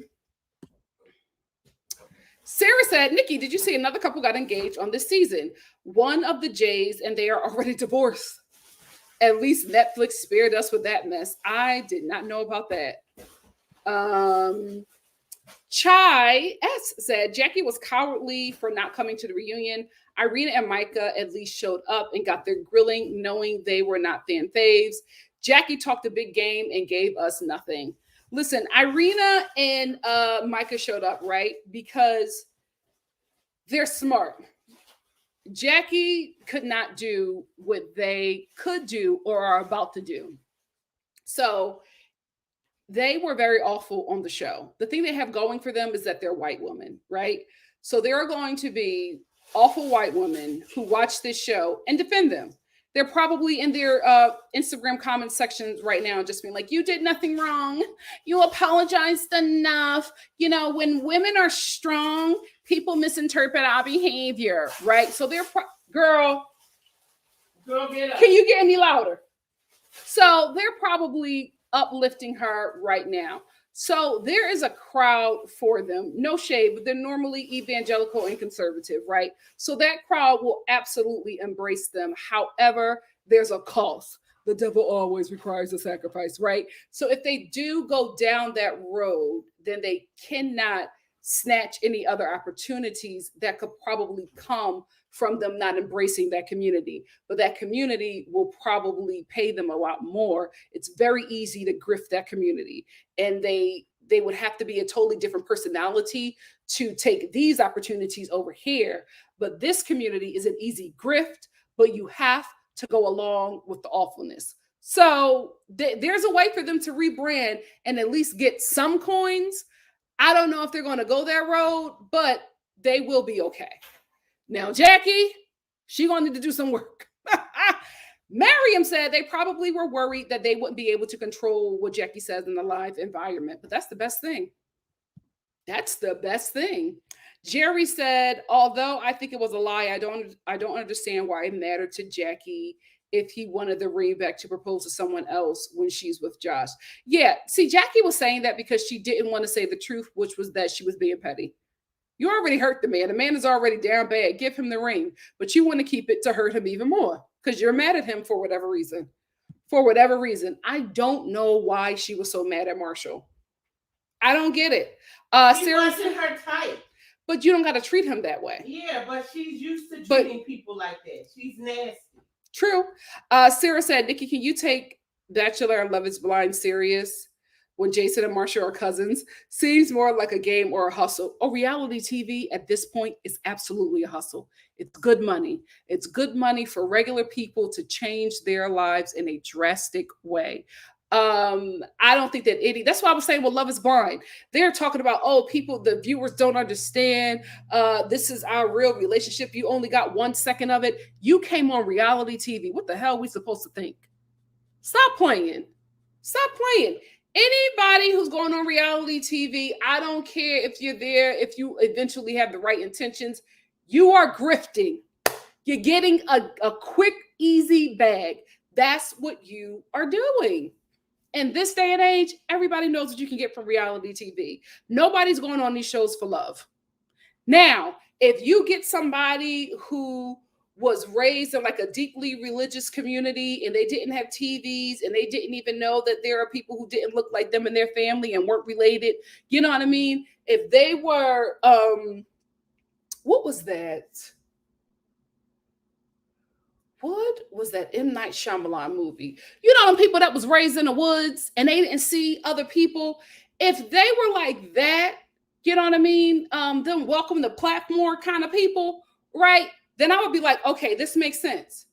said, Nikki, did you see another couple got engaged on this season? One of the Jays, and they are already divorced. At least Netflix spared us with that mess. I did not know about that. Chai S said, Jackie was cowardly for not coming to the reunion. Irina and Micah at least showed up and got their grilling, knowing they were not fan faves. Jackie talked a big game and gave us nothing. Listen, Irina and Micah showed up, right? Because they're smart. Jackie could not do what they could do or are about to do. So they were very awful on the show. The thing they have going for them is that they're white women, right? So there are going to be awful white women who watch this show and defend them. They're probably in their Instagram comment sections right now just being like, you did nothing wrong. You apologized enough. You know, when women are strong, people misinterpret our behavior, right? So they're, girl, get up. Can you get any louder? So they're probably uplifting her right now. So there is a crowd for them. No shade, but they're normally evangelical and conservative, right? So that crowd will absolutely embrace them. However, there's a cost. The devil always requires a sacrifice, right? So if they do go down that road, then they cannot snatch any other opportunities that could probably come from them not embracing that community. But that community will probably pay them a lot more. It's very easy to grift that community. And they would have to be a totally different personality to take these opportunities over here. But this community is an easy grift, but you have to go along with the awfulness. So there's a way for them to rebrand and at least get some coins. I don't know if they're going to go that road, but they will be okay. Now, Jackie, she's going to need to do some work. Miriam said they probably were worried that they wouldn't be able to control what Jackie says in the live environment, but that's the best thing. That's the best thing. Jerry said, although I think it was a lie, I don't understand why it mattered to Jackie if he wanted the ring back to propose to someone else when she's with Josh. Yeah, see, Jackie was saying that because she didn't want to say the truth, which was that she was being petty. You already hurt the man. The man is already down bad. Give him the ring. But you want to keep it to hurt him even more because you're mad at him for whatever reason. For whatever reason. I don't know why she was so mad at Marshall. I don't get it. He wasn't her type. But you don't got to treat him that way. Yeah, but she's used to treating people like that. She's nasty. True. Sarah said, Nikki, can you take Bachelor and Love is Blind serious? When Jason and Marcia are cousins, seems more like a game or a hustle. Oh, reality TV at this point is absolutely a hustle. It's good money. It's good money for regular people to change their lives in a drastic way. I don't think that that's why I was saying, well, Love is Blind. They're talking about, oh, people, the viewers don't understand. This is our real relationship. You only got 1 second of it. You came on reality TV. What the hell are we supposed to think? Stop playing. Stop playing. Anybody who's going on reality TV, I don't care if you're there, if you eventually have the right intentions, you are grifting. You're getting a quick, easy bag. That's what you are doing. In this day and age, everybody knows what you can get from reality TV. Nobody's going on these shows for love. Now, if you get somebody who was raised in like a deeply religious community and they didn't have TVs and they didn't even know that there are people who didn't look like them in their family and weren't related. You know what I mean? If they were, what was that? What was that M. Night Shyamalan movie? You know, them people that was raised in the woods and they didn't see other people. If they were like that, you know what I mean? Them welcome the platform kind of people, right? Then I would be like, okay, this makes sense.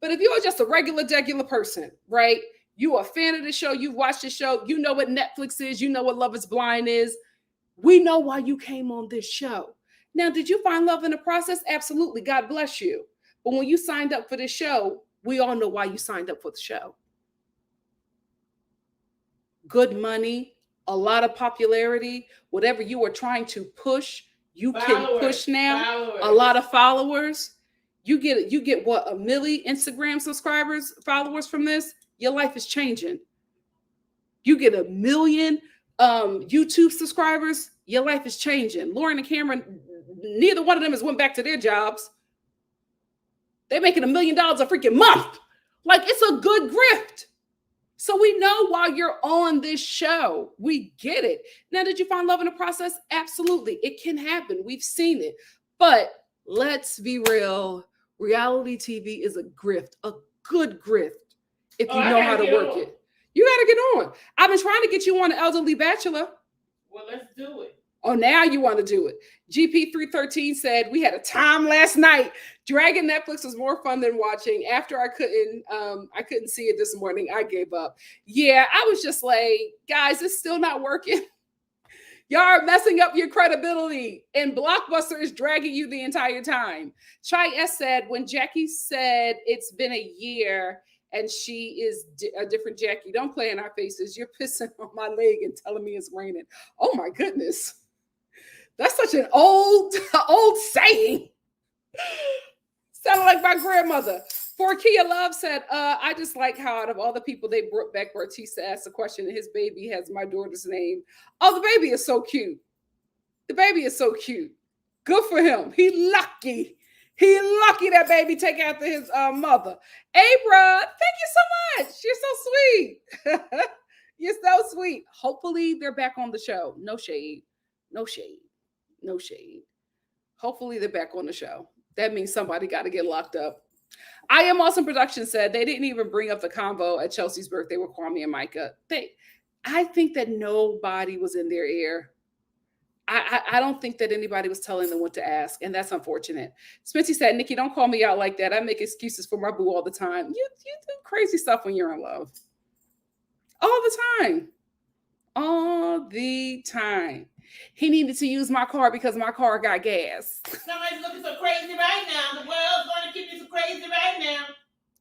But if you're just a regular person, right? You are a fan of the show, you've watched the show, you know what Netflix is, you know what Love is Blind is. We know why you came on this show. Now, did you find love in the process? Absolutely. God bless you. But when you signed up for this show, we all know why you signed up for the show. Good money, a lot of popularity, whatever you are trying to push, you can push now. A lot of followers. You get what, 1 million Instagram followers from this? Your life is changing. You get 1 million YouTube subscribers, your life is changing. Lauren and Cameron, neither one of them has went back to their jobs. They're making $1 million a freaking month. Like, it's a good grift. So we know while you're on this show, we get it. Now, did you find love in the process? Absolutely. It can happen. We've seen it. But let's be real. Reality TV is a grift, a good grift, if you know how to work it. You got to get on. I've been trying to get you on the Elderly Bachelor. Well, let's do it. Oh, now you want to do it. GP313 said, we had a time last night. Dragging Netflix was more fun than watching. After I couldn't see it this morning, I gave up. Yeah, I was just like, guys, it's still not working. Y'all are messing up your credibility. And Blockbuster is dragging you the entire time. Chai S said, when Jackie said it's been a year and she is a different Jackie, don't play in our faces. You're pissing on my leg and telling me it's raining. Oh my goodness. That's such an old saying. Sounded like my grandmother. For Kia Love said, I just like how out of all the people they brought back, Bartise asked a question and his baby has my daughter's name. Oh, the baby is so cute. The baby is so cute. Good for him. He lucky. He lucky that baby take after his mother. Abra, thank you so much. You're so sweet. You're so sweet. Hopefully they're back on the show. No shade. No shade. No shade. Hopefully they're back on the show. That means somebody got to get locked up. I Am Awesome Production said they didn't even bring up the convo at Chelsea's birthday with Kwame and Micah. I think that nobody was in their ear. I don't think that anybody was telling them what to ask, and that's unfortunate. Smitty said, Nikki, don't call me out like that. I make excuses for my boo all the time. You do crazy stuff when you're in love. All the time. All the time. He needed to use my car because my car got gas. Somebody's looking so crazy right now. The world's going to keep you so crazy right now.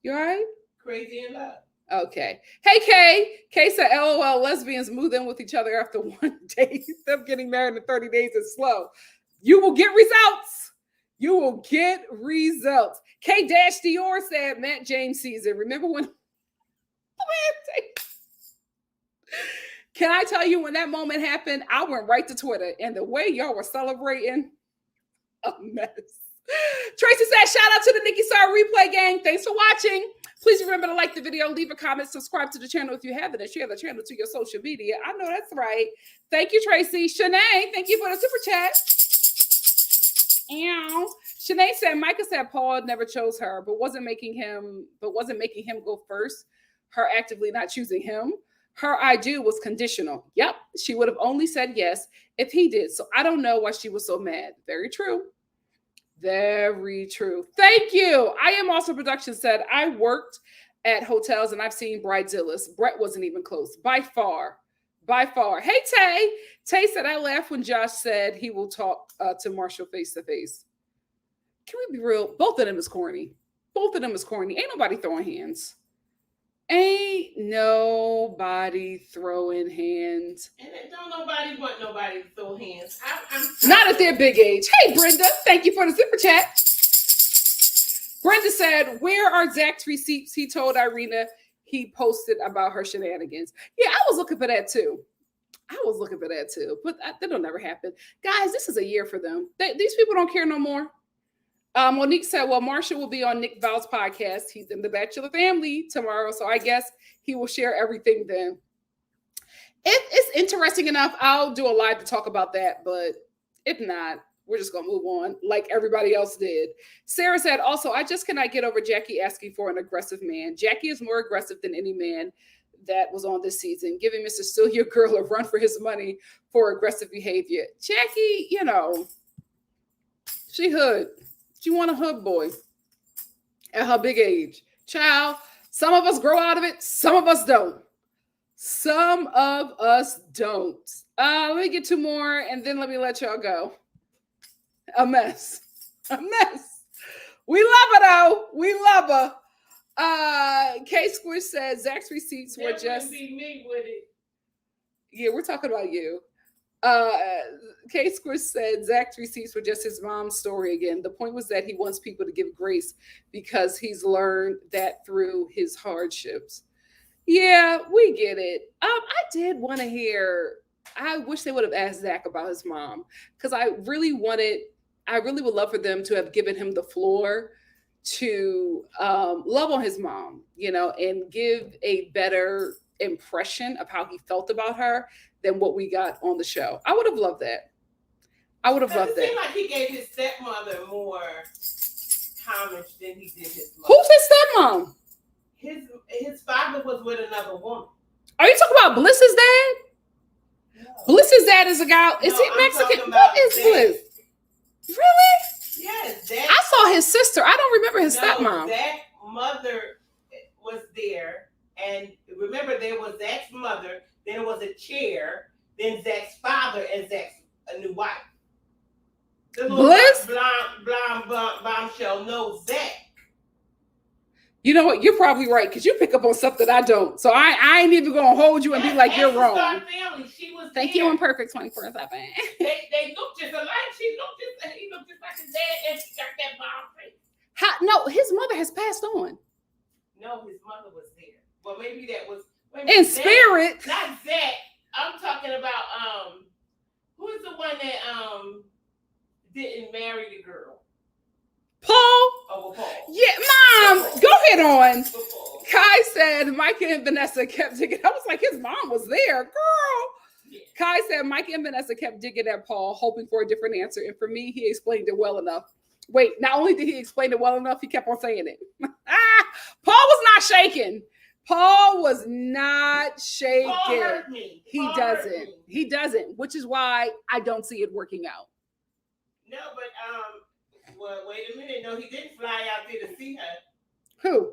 You all right? Crazy in love. Okay. Hey, Kay. Kay said, LOL, lesbians move in with each other after 1 day. Them getting married in 30 days is slow. You will get results. You will get results. K-Dior said, Matt James season. Remember when? Can I tell you when that moment happened? I went right to Twitter, and the way y'all were celebrating, a mess. Tracy said, shout out to the NikkiStar replay gang. Thanks for watching. Please remember to like the video, leave a comment, subscribe to the channel if you haven't, and share the channel to your social media. I know that's right. Thank you, Tracy. Shanae, thank you for the super chat. Shanae said, Micah said Paul never chose her, but wasn't making him go first. Her actively not choosing him. Her I do was conditional. Yep, she would have only said yes if he did. So I don't know why she was so mad. Very true. Very true. Thank you. I Am Also Production said, I worked at hotels and I've seen bridezillas. Brett wasn't even close. By far. By far. Hey, Tay. Tay said, I laughed when Josh said he will talk to Marshall face to face. Can we be real? Both of them is corny. Both of them is corny. Ain't nobody throwing hands. Ain't nobody throwing hands. And don't nobody want nobody to throw hands. Not at their big age. Hey, Brenda, thank you for the super chat. Brenda said, where are Zach's receipts? He told Irina he posted about her shenanigans. Yeah, I was looking for that too. But that'll never happen. Guys, this is a year for them. These people don't care no more. Monique said, well, Marshall will be on Nick Val's podcast. He's in the Bachelor family tomorrow, so I guess he will share everything then. If it's interesting enough, I'll do a live to talk about that, but if not, we're just going to move on like everybody else did. Sarah said, also, I just cannot get over Jackie asking for an aggressive man. Jackie is more aggressive than any man that was on this season, giving Mr. Still Your Girl a run for his money for aggressive behavior. Jackie, she hood. She want a hood boy at her big age. Child, some of us grow out of it. Some of us don't. Let me get two more and then let me let y'all go. A mess. We love her though. We love her. K Squish said Zach's receipts were just. Be me with it. Yeah, we're talking about you. K Squish said Zach's receipts were just his mom's story again. The point was that he wants people to give grace because he's learned that through his hardships. Yeah, we get it. I did want to hear I wish they would have asked Zach about his mom, because I really would love for them to have given him the floor to love on his mom, and give a better impression of how he felt about her than what we got on the show. I would have loved that. It seemed like he gave his stepmother more homage than he did his mother. Who's his stepmom? His father was with another woman. Are you talking about Bliss's dad? No. Bliss's dad is a guy. Is he Mexican? What is Bliss? Really? Yes. I saw his sister. I don't remember his stepmom. Zach's mother was there, and remember there was Zach's mother. Then it was a chair. Then Zach's father and Zach's new wife. The little Bliss? blonde bombshell knows Zach. You know what? You're probably right, because you pick up on stuff that I don't. So I ain't even gonna hold you and be like, you're wrong. Family. She was Thank there. you, Imperfect 24/7. They look just alike. He looked just like his dad, and she got that bomb face. No, his mother has passed on. No, his mother was there. Well, maybe that was in spirit. Not Zach. I'm talking about who is the one that didn't marry the girl? Paul? Oh, Paul. Yeah, Mom, go ahead on. Kai said Micah and Vanessa kept digging. I was like, his mom was there, girl. Yeah. Kai said Micah and Vanessa kept digging at Paul, hoping for a different answer. And for me, he explained it well enough. Wait, not only did he explain it well enough, he kept on saying it. Paul was not shaking. Paul was not shaking. Paul hurt me. He doesn't. He doesn't, which is why I don't see it working out. No, but well, wait a minute. No, he didn't fly out there to see her. Who?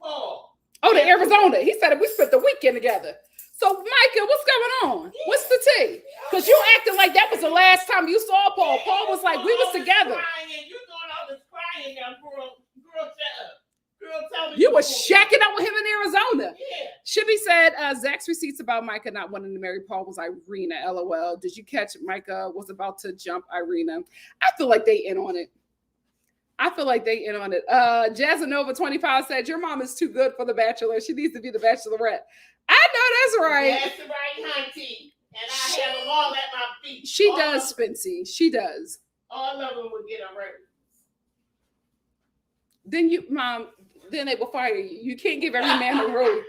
Paul. Oh, to Arizona. He said we spent the weekend together. So, Micah, what's going on? Yeah. What's the tea? Because you acted like that was the last time you saw Paul. Yeah, Paul was like, we was together. Crying, you doing all this crying now, girl, shut up. Girl, tell me you was shacking up with him in Arizona. Yeah. Shibby said, Zach's receipts about Micah not wanting to marry Paul was Irina, LOL. Did you catch Micah was about to jump Irina? I feel like they in on it. Jazzanova 25 said, your mom is too good for the Bachelor. She needs to be the Bachelorette. I know that's right. That's right, hunty. And I have them all at my feet. She does, Spency. She does. All of them would get a raise. Then they will fire you. You can't give every man a role.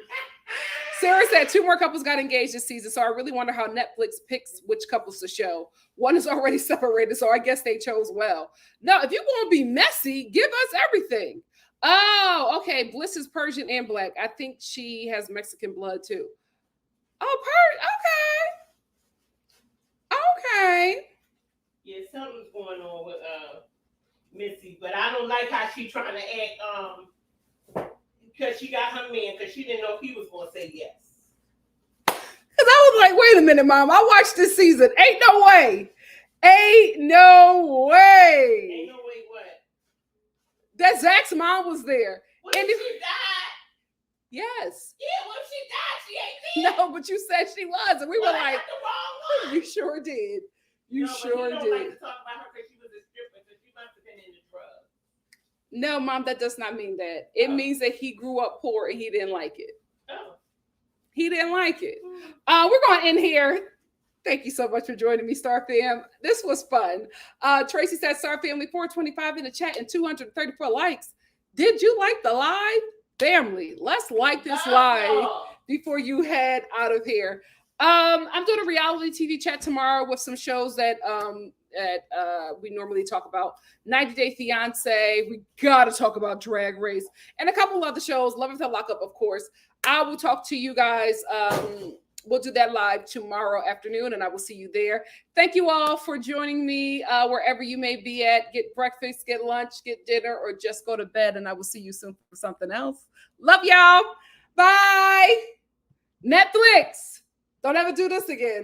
Sarah said 2 more couples got engaged this season, so I really wonder how Netflix picks which couples to show. One is already separated, so I guess they chose well. No, if you're going to be messy, give us everything. Oh, okay. Bliss is Persian and Black. I think she has Mexican blood too. Oh, okay. Yeah, something's going on with Missy, but I don't like how she trying to act because she got her man because she didn't know if he was going to say yes. Because I was like, wait a minute, Mom. I watched this season. Ain't no way. Ain't no way what? That Zach's mom was there. What if she died? Yes. Yeah, what if she died? She ain't dead. No, but you said she was. And we were like, the wrong one. You sure did. You sure did. Don't like to talk about her because she was a stripper, so she must have been in the drugs. No, Mom, that does not mean that. It means that he grew up poor and he didn't like it. Oh. He didn't like it. We're going to end here. Thank you so much for joining me, Star Fam. This was fun. Tracy said, Star Family 425 in the chat and 234 likes. Did you like the live? Family, let's like this live before you head out of here. I'm doing a reality TV chat tomorrow with some shows that we normally talk about. 90 Day Fiance. We got to talk about Drag Race and a couple other shows. Love Until Lockup, of course. I will talk to you guys. We'll do that live tomorrow afternoon, and I will see you there. Thank you all for joining me wherever you may be at. Get breakfast, get lunch, get dinner, or just go to bed, and I will see you soon for something else. Love y'all. Bye. Netflix. Don't ever do this again.